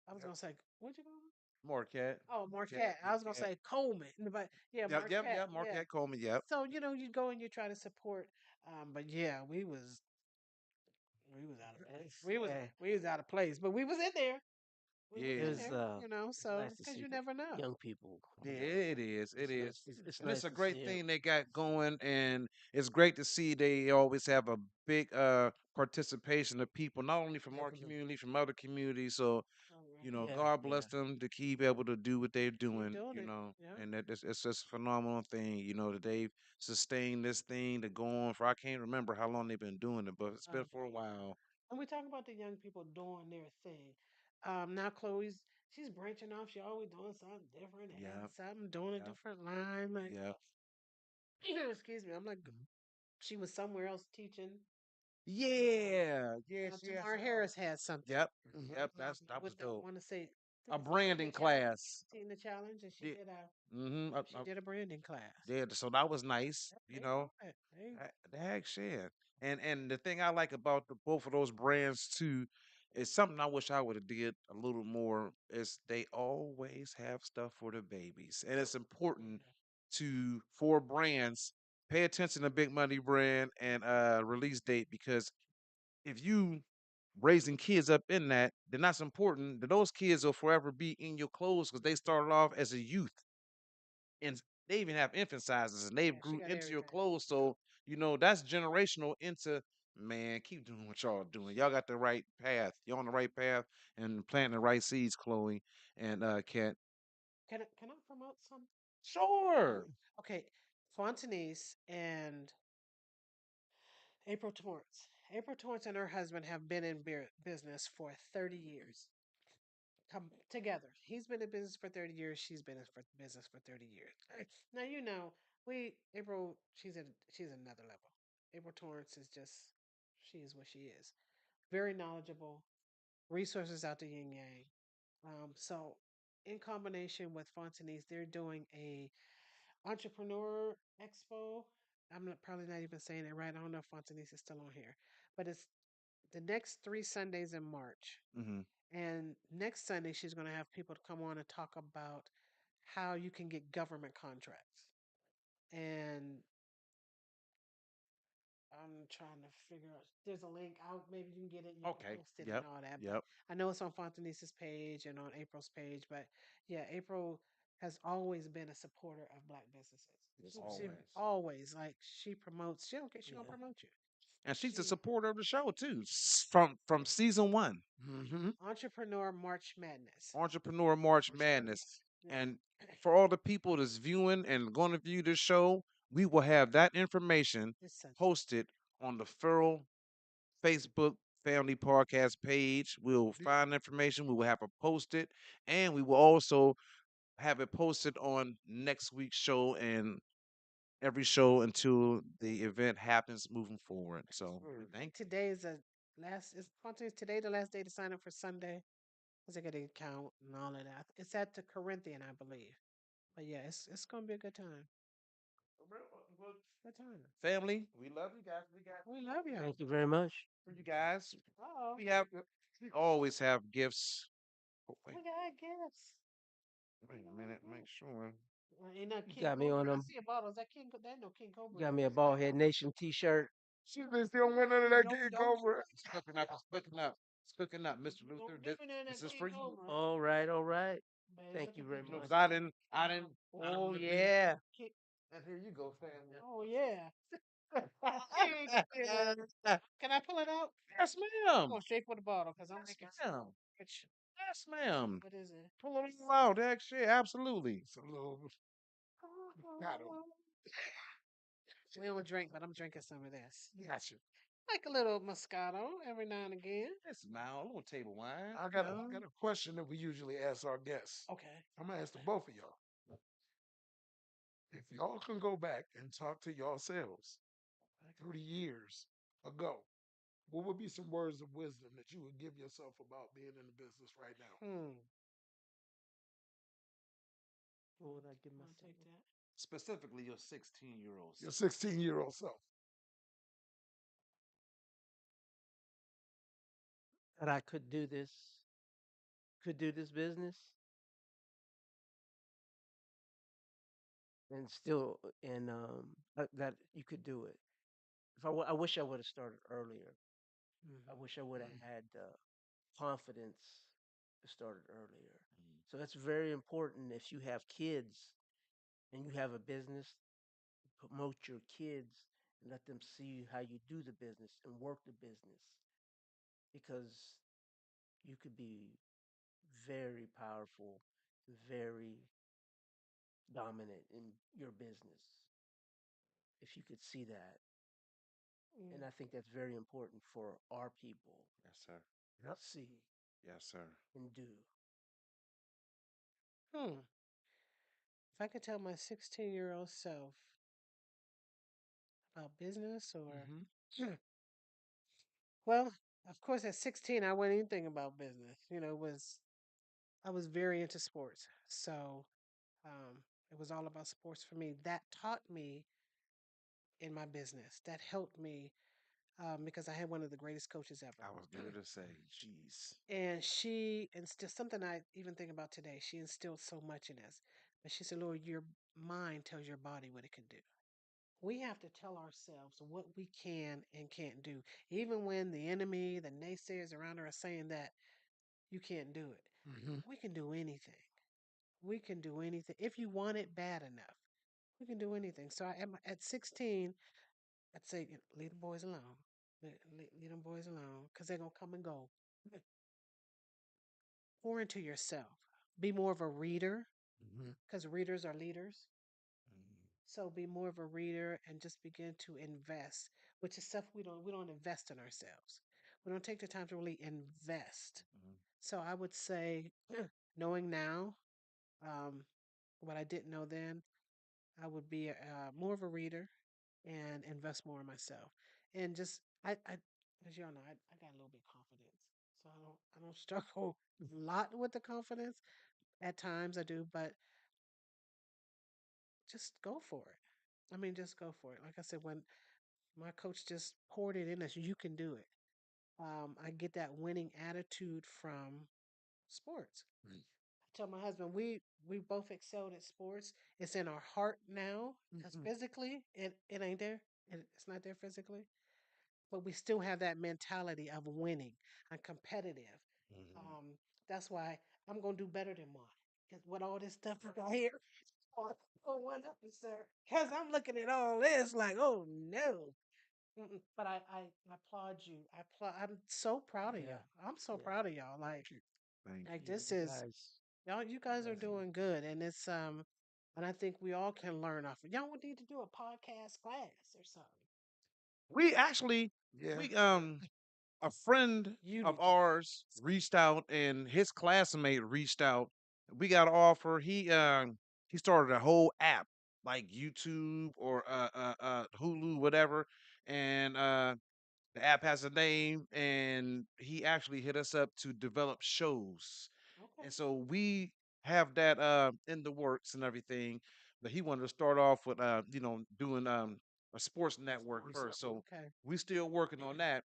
I was yep. gonna say what'd you call him? more cat, Oh, cat, Marquette. yeah, I was gonna cat. say Coleman, but yeah, Yep, yep, Marquette. yep. More Yeah. cat, Coleman. Yep. So you go and you try to support. But yeah, we was out of place. We was Yeah, we was out of place, but we was in there. We was it Yeah, in was there, it's So nice to because see you never know. young people. yeah. It is. It is. It's And it's nice a to great see it. thing they got going, and it's great to see they always have a big participation of people, not only from our Definitely. community, from other communities. So All right. Yeah, God yeah. bless them to keep able to do what they're Keep doing, doing it. Yeah. and it's just a phenomenal thing, that they've sustained this thing to go on for, I can't remember how long they've been doing it, but it's been Um, for a while. and we talk about the young people doing their thing. Now she's branching off. She always doing something different, adding Yep, something, doing a yep, different line. Like, yep. excuse me. I'm like, she was somewhere else teaching. Yeah, yes, yes. Tamar Harris had something. Yep, Hmm. yep, that was With the, I dope. want to say, I A think it's Teen the branding Challenge. class. Teen the Challenge, and she Yeah, did a mm-hmm. she did a branding class. Yeah, so that was nice, Yeah, they doing it. They The heck, shit. And the thing I like about both of those brands too is something I wish I would have did a little more is they always have stuff for the babies. And it's important for brands pay attention to Big Money Brand and release date because if you raising kids up in that, then that's important. That those kids will forever be in your clothes because they started off as a youth and they even have infant sizes and they've yeah, she grew got into your everything. clothes. So, that's generational into man, keep doing what y'all doing. Y'all got the right path. You're on the right path and planting the right seeds, Chloe and Kat. Can I promote some? Sure. Okay, Fontanese and April Torrance. April Torrance and her husband have been in business for 30 years. Come together. He's been in business for 30 years. She's been in business for 30 years. Now we April. She's another level. April Torrance is just she is what she is. Very knowledgeable. Resources out to yin yang. So in combination with Fontanese, they're doing a entrepreneur expo. Probably not even saying it right. I don't know if Fontanese is still on here, but it's the next 3 Sundays in March. Mm-hmm. And next Sunday, she's going to have people to come on and talk about how you can get government contracts. And I'm trying to figure out. There's a link out. Maybe you can get it. You can Okay. post it and Yep. all that. But Yep. I know it's on Fontanice's page and on April's page. But yeah, April has always been a supporter of black businesses. She Always. always like she promotes. She don't care. She gonna Yeah. promote you. And she's a She supporter of the show too, from season one. Mm-hmm. entrepreneur March Madness. Entrepreneur March March Madness. Madness. Yeah, And for all the people that's viewing and going to view this show, we will have that information this Sunday. posted on the Farrell Facebook Family Podcast page. We'll The- find information. We will have it posted, and we will also have it posted on next week's show and every show until the event happens moving forward. So Word. I think thank you. today is the last. Is Fontaine's today the last day to sign up for Sunday? Because I got to count and all of that. It's at the Corinthian, I believe. But yeah, it's gonna be a good time. Good time. Family, we love you guys. We love you. Thank you very much. For you guys. Oh, We always have gifts. Oh, wait, we got gifts. wait a minute, make sure. Ain't no You King got me on Cobra. I them. see a bottle. Is that King? That ain't no King You Cobra got in me a there. Bald Head Nation T-shirt. She been still win none of that Don't gig don't over. It's cooking up. It's cooking up. It's cooking up, Mr. Luther. don't give me none of This that is King for you. Cobra. All right, all right. Baby, Thank look you at very these. You know, much. because I didn't. Oh want to yeah. Ki- And here you go, family. Oh yeah. Can I pull it out? Yes, I'm ma'am. going straight for the bottle because I'm Yes, making. ma'am. Which Yes, ma'am. what is it? Pull it all out, actually. Absolutely. It's a little battle. We don't drink, but I'm drinking some of this. Gotcha. Like a little Moscato every now and again. It's now a little table wine. I got a question that we usually ask our guests. Okay. I'm gonna ask the both of y'all. If y'all can go back and talk to yourselves 30 years ago, what would be some words of wisdom that you would give yourself about being in the business right now? Hmm. What would I give I'll myself? take that. Specifically, your 16-year-old Your self. 16-year-old self. That I could do this business, and still, and that you could do it. I wish I would have started earlier. I Hmm. wish I would have Mm. had confidence to start it earlier. Mm. So that's very important. If you have kids and you have a business, promote your kids and let them see how you do the business and work the business, because you could be very powerful, very dominant in your business if you could see that. And I think that's very important for our people Yes, sir. Yep. to see Yes, sir. and do. Hmm. If I could tell my 16-year-old self about business or, Hmm. well, of course, at 16, I wasn't anything about business. It was I was very into sports, so um, it was all about sports for me. That taught me in my business. That helped me because I had one of the greatest coaches ever. I was going to say, jeez. And she instilled something I even think about today. She instilled so much in us. But she said, Lord, your mind tells your body what it can do. We have to tell ourselves what we can and can't do. Even when the enemy, the naysayers around her are saying that you can't do it. Hmm. We can do anything. We can do anything. If you want it bad enough, we can do anything. So at 16, I'd say, leave the boys alone. Leave them boys alone because they're going to come and go. Pour into yourself. Be more of a reader Hmm. because readers are leaders. Mm. So be more of a reader and just begin to invest, which is stuff we don't invest in ourselves. We don't take the time to really invest. Mhm. So I would say, knowing now um, what I didn't know then, I would be more of a reader and invest more in myself. And just as y'all know, I got a little bit of confidence, so I don't struggle a lot with the confidence. At times I do, but just go for it. I mean, just go for it. Like I said, when my coach just poured it in us, you can do it. I get that winning attitude from sports. Mm. I tell my husband we both excelled at sports. It's in our heart now, because Mhm. physically it ain't there. It's not there physically, but we still have that mentality of winning and competitive. Mhm. Um, that's why I'm gonna do better than mine. Because with all this stuff I got here, oh, one up, sir. Because I'm looking at all this like, oh no. But I applaud you. I'm so proud of Yeah, y'all. I'm so yeah. proud of y'all. Thank you. Thank Like you. this You is guys, y'all. You you guys are guys are. doing good, and it's and I think we all can learn off. Y'all would need to do a podcast class or something. We actually, Yeah. we a friend You of need to. ours reached out, and his classmate reached out. We got an offer. He started a whole app like YouTube or Hulu, whatever, and the app has a name, and he actually hit us up to develop shows. Okay. And so we have that in the works and everything. But he wanted to start off with doing a sports network Sports first. Network. So Okay. we still working on that,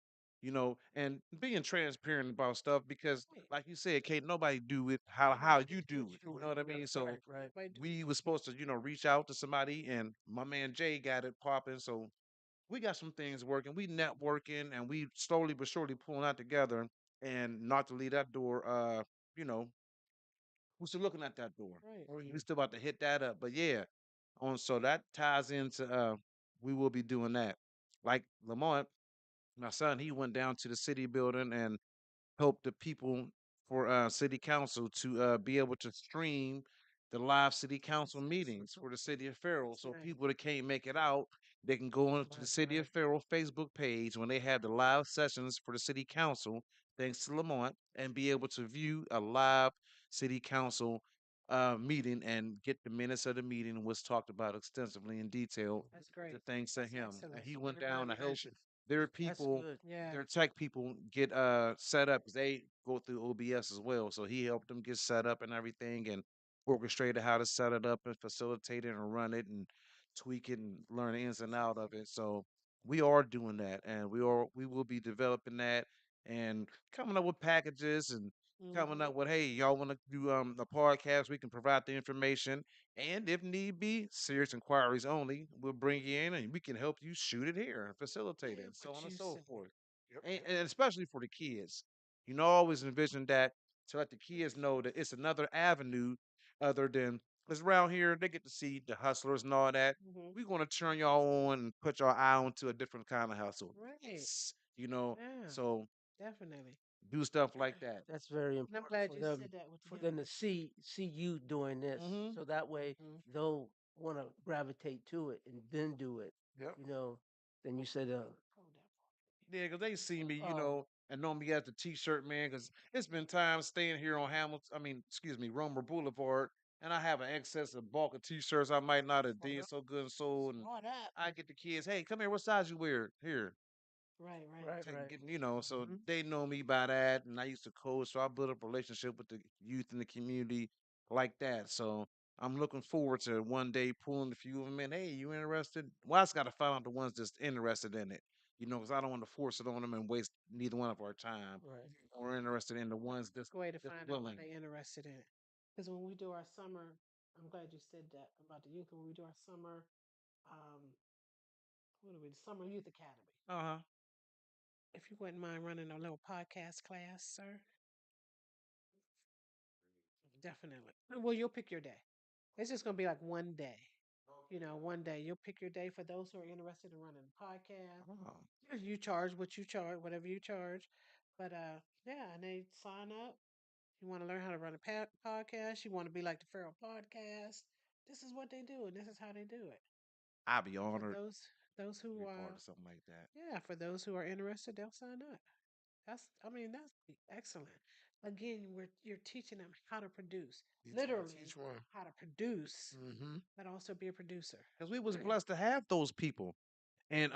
and being transparent about stuff because Right. like you said, Kate, nobody do it how Nobody you gets what do it. you You do. know what I Yep. mean? So Right. Right. Nobody do we it. was supposed to, reach out to somebody, and my man Jay got it popping. So we got some things working. We networking, and we slowly but surely pulling that together. And not to leave that door, you know, we're still looking at that door. Right. Oh yeah. We still about to hit that up. But yeah, on so that ties into we will be doing that. Like Lamont, my son, he went down to the city building and help the people for city council to be able to stream the live city council meetings for the city of Farrell. That's So nice. people that can't make it out, they can go onto the Right. city Right. of Farrell Facebook page when they have the live sessions for the city council, thanks to Lamont, and be able to view a live city council meeting and get the minutes of the meeting was talked about extensively in detail. That's great. To thanks to That's him, and excellent. he Good went down to help communication. their That's people, good. Yeah. their tech people get set up because they go through OBS as well. So he helped them get set up and everything and orchestrated how to set it up and facilitate it and run it and tweak it and learn the ins and out of it. So we are doing that, and we will be developing that and coming up with packages and coming Mm-hmm. up with, hey, y'all want to do a podcast, we can provide the information, and if need be, serious inquiries only, we'll bring you in and we can help you shoot it here and facilitate it Yeah, and so what on and you so said. forth. Yep. And especially for the kids, always envision that to let the kids know that it's another avenue other than because around here they get to see the hustlers and all that. Mm-hmm. We're going to turn y'all on and put y'all eye onto a different kind of hustle. Right. Yes. Yeah. So Definitely. do stuff like that. That's very And I'm important glad you said that with the for young them to people. see you doing this, Hmm. so that way Mm-hmm. they'll want to gravitate to it and then do it. Yep. You know. Then you said, Hold that for Yeah, because they see me, oh, and know me as the T-shirt man. Because it's been times staying here on Hamilton, excuse me, Romer Boulevard, and I have an excess of bulk of T-shirts I might not have Hold did up. so good and sold, and Hold up. I get the kids, hey, come here, what size you wear? Here, Right, right. right, take right. get so Mm-hmm. they know me by that, and I used to coach, so I built up a relationship with the youth in the community like that. So I'm looking forward to one day pulling a few of them in. Hey, you interested? Well, I just got to find out the ones that's interested in it, because I don't want to force it on them and waste neither one of our time. Right. We're interested in the ones It's a way to that's find out what willing. they're interested in. Because when we do our summer, I'm glad you said that about the youth. When we do our summer, um, what are we? Summer Youth Academy. Uh-huh. If you wouldn't mind running a little podcast class, sir, definitely. Well, you'll pick your day. It's just gonna be like one day. One day you'll pick your day for those who are interested in running a podcast. Oh. You charge what you charge, whatever you charge. But yeah, and they sign up. You want to learn how to run a podcast. You want to be like the Farrell Podcast. This is what they do, and this is how they do it. I'd be And for honored those to who be part of something like that. yeah, for those who are interested, they'll sign up. I mean, that's excellent. Again, you're teaching them how to produce, Each one literally teach one. how to produce, Mm-hmm. but also be a producer. Because we was blessed to have those people. And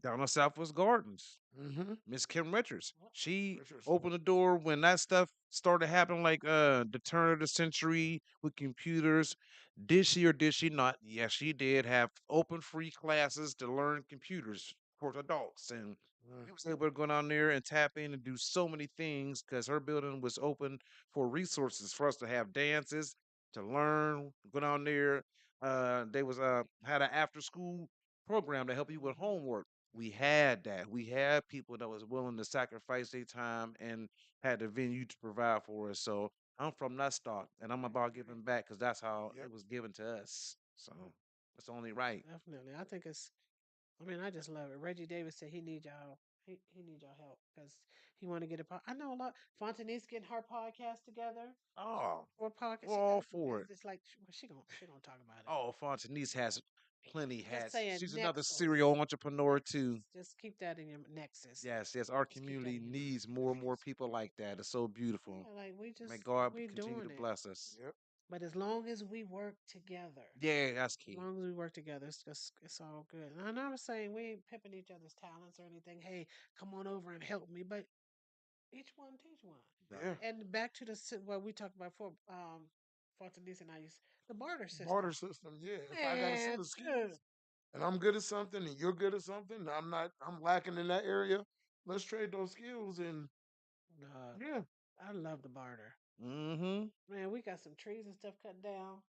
down on Southwest Gardens. Mm-hmm. Miss Kim Richards. Well, She Richards. opened the door when that stuff started happening, like the turn of the century with computers. Did she or did she not? Yes, she did have open free classes to learn computers for adults, and Mm. we was able to go down there and tap in and do so many things because her building was open for resources for us to have dances, to learn, go down there. They was had an after school program to help you with homework. We had that. We had people that was willing to sacrifice their time and had the venue to provide for us. So I'm from that stock, and I'm about giving back because that's how Yep. it was given to us. So it's only right. definitely. I think it's. I mean, I just love it. Reggie Davis said he need y'all. He need y'all help because he want to get a. I know a lot. Fontanice getting her podcast together. Oh, Or podcast. we're She got all a few for things. it. It's like she gonna talk about it. Oh, Fontanese has plenty I'm just hats. saying She's another Nexus. serial entrepreneur too. Nexus. Just keep that in your Nexus. Yes, yes. Our Just keep that community in your mind. needs more and more people like that. It's so beautiful. Yeah, like May God we continue to doing it. bless us. Yep. But as long as we work together, Yeah, that's as key. long as we work together, it's all good. And I'm not saying we ain't pimping each other's talents or anything. Hey, come on over and help me, but each one teach one. Yeah. Right. And back to what we talked about before, Fontanese and I used the barter system. Barter system. Yeah. If I got a set Man, of good. skills and I'm good at something and you're good at something, I'm lacking in that area. Let's trade those skills and Uh, yeah. I love the barter. Mm-hmm. Man, we got some trees and stuff cut down.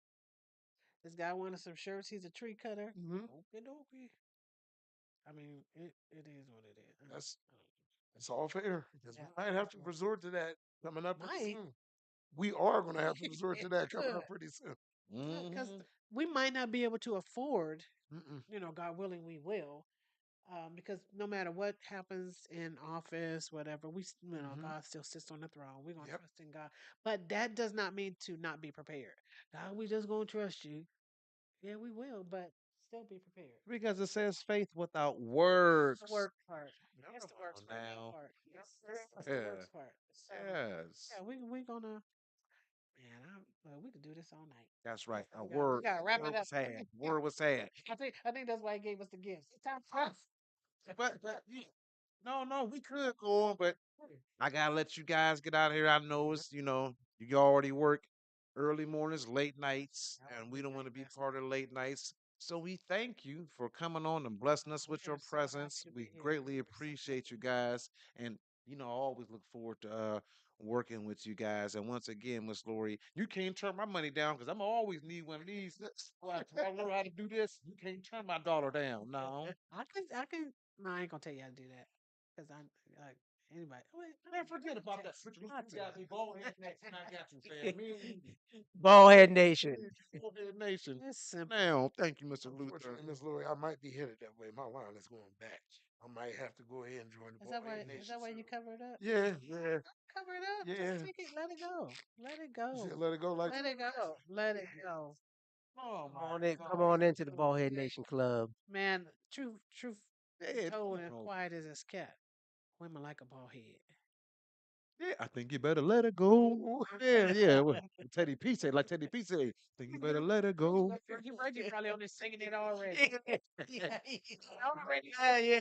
This guy wanted some shirts. He's a tree cutter. Hmm. Okay, dokie. I mean, it is what it is. That's I don't it's all fair. Because we yeah, might have to resort to that coming up pretty might. soon. We are going to have to resort to that coming up pretty soon. Because Mm-hmm. we might not be able to afford, Mm-mm. God willing, we will. Because no matter what happens in office, whatever, Hmm. God still sits on the throne. We're gonna Yep. trust in God, but that does not mean to not be prepared. God, we just gonna trust you. Yeah, we will, but still be prepared. Because it says faith without It's the works. work part. Yep. It's the Come works on part. now. Part. It's the Yeah. works part. So Yes. yeah, we gonna man. We could do this all night. That's right. A We word. got to wrap it Word up. was had. Word was had. I think that's why he gave us the gifts. It's time for us. But no, no, we could go on, but I gotta let you guys get out of here. I know Yep. it's you already work early mornings, late nights, Yep, and we we don't got want to be this. part of the late nights. So we thank you for coming on and blessing us with We your are so happy presence. to be We here. greatly appreciate you guys, and I always look forward to working with you guys. And once again, Miss Laurie, you can't turn my money down because I'm always need one of these. I know how to do this. You can't turn my dollar down. No. I can. No, I ain't gonna tell you how to do that because I like anybody. Man, forget about that. Switch. You got me bald head next, and I got you, fam. Me and you. Ballhead Nation. Bald head nation. It's simple. Now, thank you, Mr. Luther. Unfortunately, Miss Lori, I might be headed that way. My line is going back. I might have to go ahead and join the Is that Bald why? Head Is Nation that why soon. you cover it up? Yeah, yeah, Cover it up. yeah. Just take it. Let it go. Let it You go. said let it go like Let it go. Let it go. Oh Come my on in, come God. on into the Ballhead Nation Club. Man, truth be Yeah, told and no. quiet as it's kept. Women like a bald head. Yeah, I think you better let it go. Yeah, yeah. Teddy P said, like Teddy P said, think you better let it go. Reggie probably on there singing it already. Already, yeah.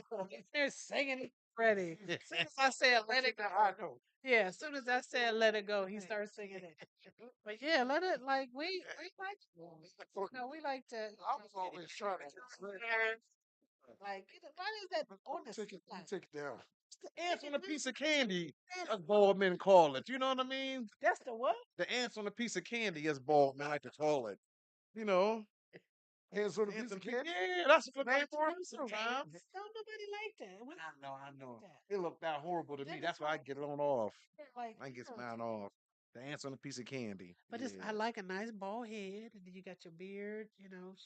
They're singing it already. As soon as I said let it go, I know. Yeah, as soon as I said let it go, he starts singing it. But yeah, let it like we like we like to I was always trying to get like why is that on the let me side? take it down. The ants on a piece of candy, as bald men call it. You know what I mean? That's the what? The ants on a piece of candy, as bald men like to call it. You know? Hands on a Ants piece on of a piece, candy. yeah, that's what they for sometimes. Don't nobody like that. We I know, I don't know. like that. It looked that horrible to me. Then it's That's why I like get it on off. like I get mine off. The ants on a piece of candy. but it's I Yeah. like a nice bald head, and then you got your beard,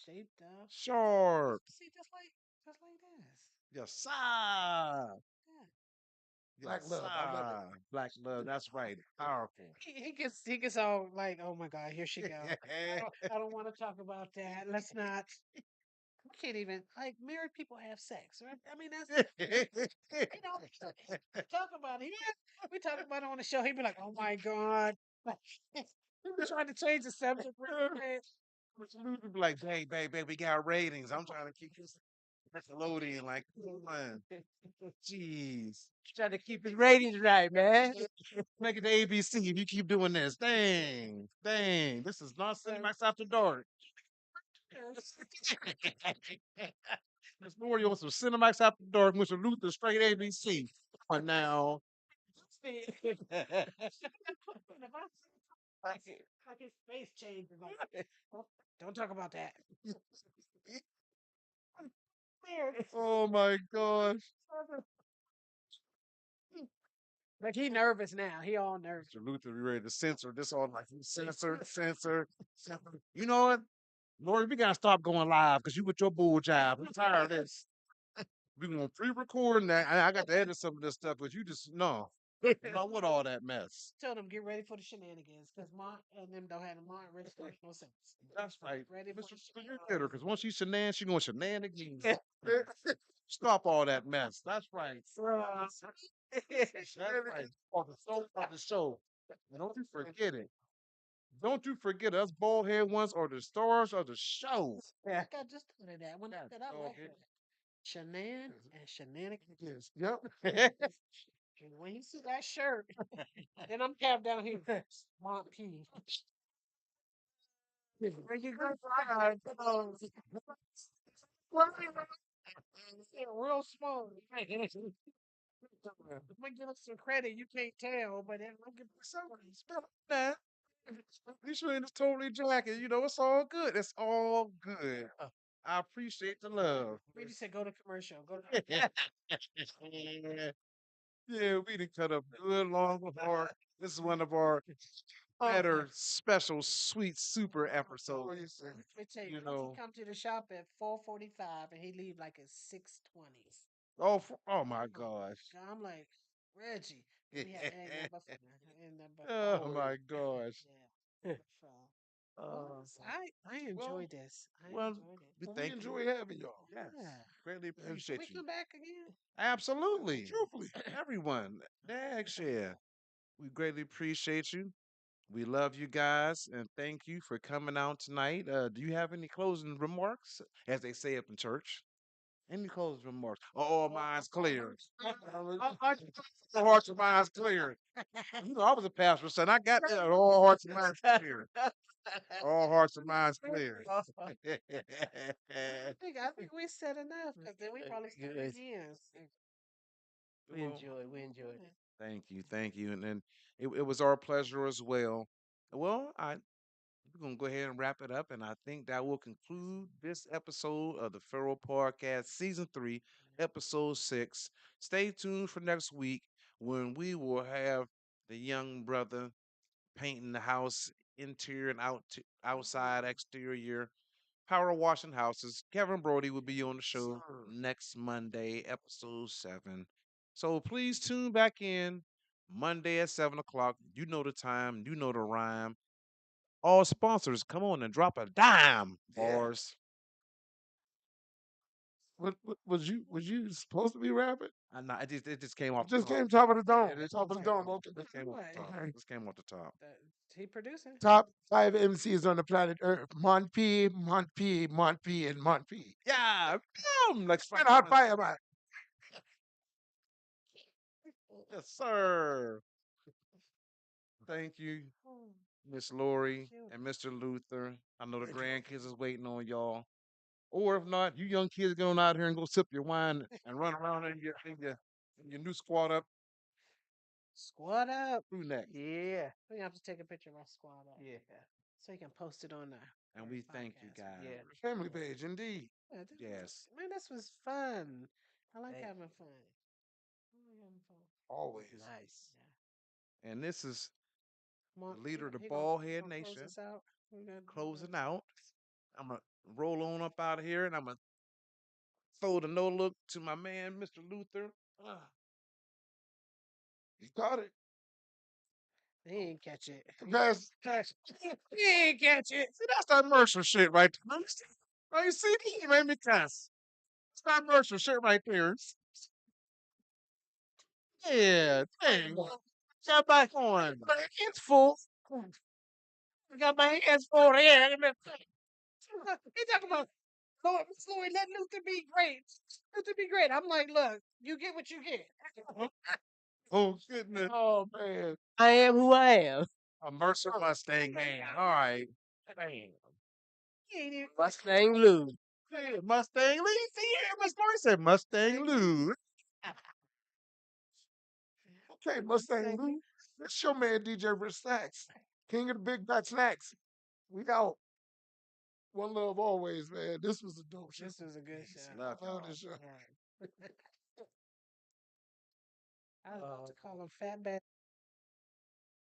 shaped up. Sharp. See, just like this. Yes, sir. Yeah. Yes, Black love. I love it. sir. Black love. That's right. Powerful. He gets all like, oh my God, here she go. I don't want to talk about that. Let's not. We can't even like married people have sex, right? I mean that's you know talk about it. Yeah, we talk about it on the show. He'd be like, oh my God. He was trying to change the subject real quick. Like, hey, babe, we got ratings. I'm trying to keep this. Nickelodeon, like, come on. Jeez. Trying to keep his ratings right, man. Make it to ABC if you keep doing this. Dang. Dang. This is not Cinemax After Dark. Miss Laurie on some Cinemax After Dark, Mr. Luther straight ABC. Come on now. Like his face changes. Like, oh, don't talk about that. Oh my gosh. Like he nervous now. He all nervous. Mr. Luther, we ready to censor this all like censor. You know what? Lori, we gotta stop going live because you with your bull job. I'm tired of this. We gonna pre-record that. I got to edit some of this stuff, but you just no. Not with all that mess. Tell them get ready for the shenanigans because Mont and them don't have the Mont rich no sense. That's right. Ready for Mr. the You get her, because once she she going shenanigans. Stop all that mess. That's right. That's right. On the show. And don't you forget it. Don't you forget us bald head ones are the stars of the show. Yeah. I just thought of that when I That's said I all like good. that. Shenan and shenanigans. Yes. Yep. And when you see that shirt, then I'm tapped down here. Mont P. Where you go? Yeah, real small. If we give us some credit, you can't tell, but then I'll give some Spell that. You sure it's totally jacket. You know, it's all good. It's all good. I appreciate the love. We just said go to commercial. Go to Yeah, we done cut up good long hard. This is one of our better special sweet super episodes. we tell you, You he know. come to the shop at 4:45 and he leave like at 6:20. Oh my gosh. I'm like, Reggie. We had ain't nothing but Oh fun. my gosh. Yeah. So well, I Well, enjoyed this. I Well, enjoyed it. we we thank enjoy you. having y'all. Yes. Yeah. Greatly And We appreciate you. come back again. Absolutely. truthfully, Everyone. Dag share. We greatly appreciate you. We love you guys and thank you for coming out tonight. Do you have any closing remarks, as they say up in church? Any closing remarks? All minds clear. All hearts and minds clear. You know, I was a pastor, son. I got that. All hearts and minds clear. All hearts and minds clear. I think we said enough because then we probably start Good. again. We enjoy. We enjoy. Thank you, and it was our pleasure as well. Well, we're gonna go ahead and wrap it up, and I think that will conclude this episode of the Farrell Podcast, Season 3, Episode 6. Stay tuned for next week when we will have the young brother painting the house interior and outside exterior, power washing houses. Kevin Brody will be on the show sir. next Monday, episode 7. So please tune back in Monday at 7 o'clock. You know the time, you know the rhyme. All sponsors, come on and drop a dime, Yeah. bars. Was you supposed to be rapping? I know it just came off It the just top. came top of the dome. Yeah, Top of the dome. Okay. this came off the top. What? This came off the top. He producing? Top 5 MCs on the planet Earth. Mon P, Mon P, Mon P, and Mon P. Yeah, like Been hot fire, man. yes, sir. Thank you, Oh, Miss Laurie cute. and Mr. Luther. I know the Thank you. grandkids is waiting on y'all. Or if not, you young kids going out here and go sip your wine and run around in your new squad up Squad up. crew neck. Yeah. We have to take a picture of our squad up Yeah. so you can post it on the And we thank you podcast. guys. Yeah. Family page, indeed. Yeah, Yes. man, this was fun. I like Thank having fun. I like having fun. Always. Nice. Yeah. And this is Come on, the leader of the he Bald Head gonna close Nation us out. We got- closing out. I'm going to roll on up out of here and I'm going to throw the no look to my man, Mr. Luther. You caught it. He ain't catch it. Guys, He ain't catch it. See, that's that Mercer shit right there. Now you see, he made me cuss. It's that Mercer shit right there. Yeah, dang. Got back on. My hands full. I got my hands full here. He talking about Lord, Miss Laurie, let Luther be great. Luther be great. I'm like, look, you get what you get. Oh goodness. Oh man. I am who I am. A Mercer Mustang man. All right. Damn. He ain't even Mustang Lou. Hey, Mustang Lee. See here, Miss Laurie said Mustang Lou. Okay, Mustang Lou. That's your man DJ Rich Stacks. King of the Big Back Snacks. We out. One love always, man. This was a dope show. This was a good Peace. show. Love I love y'all. this show. Right. I love to call him Fat Bad.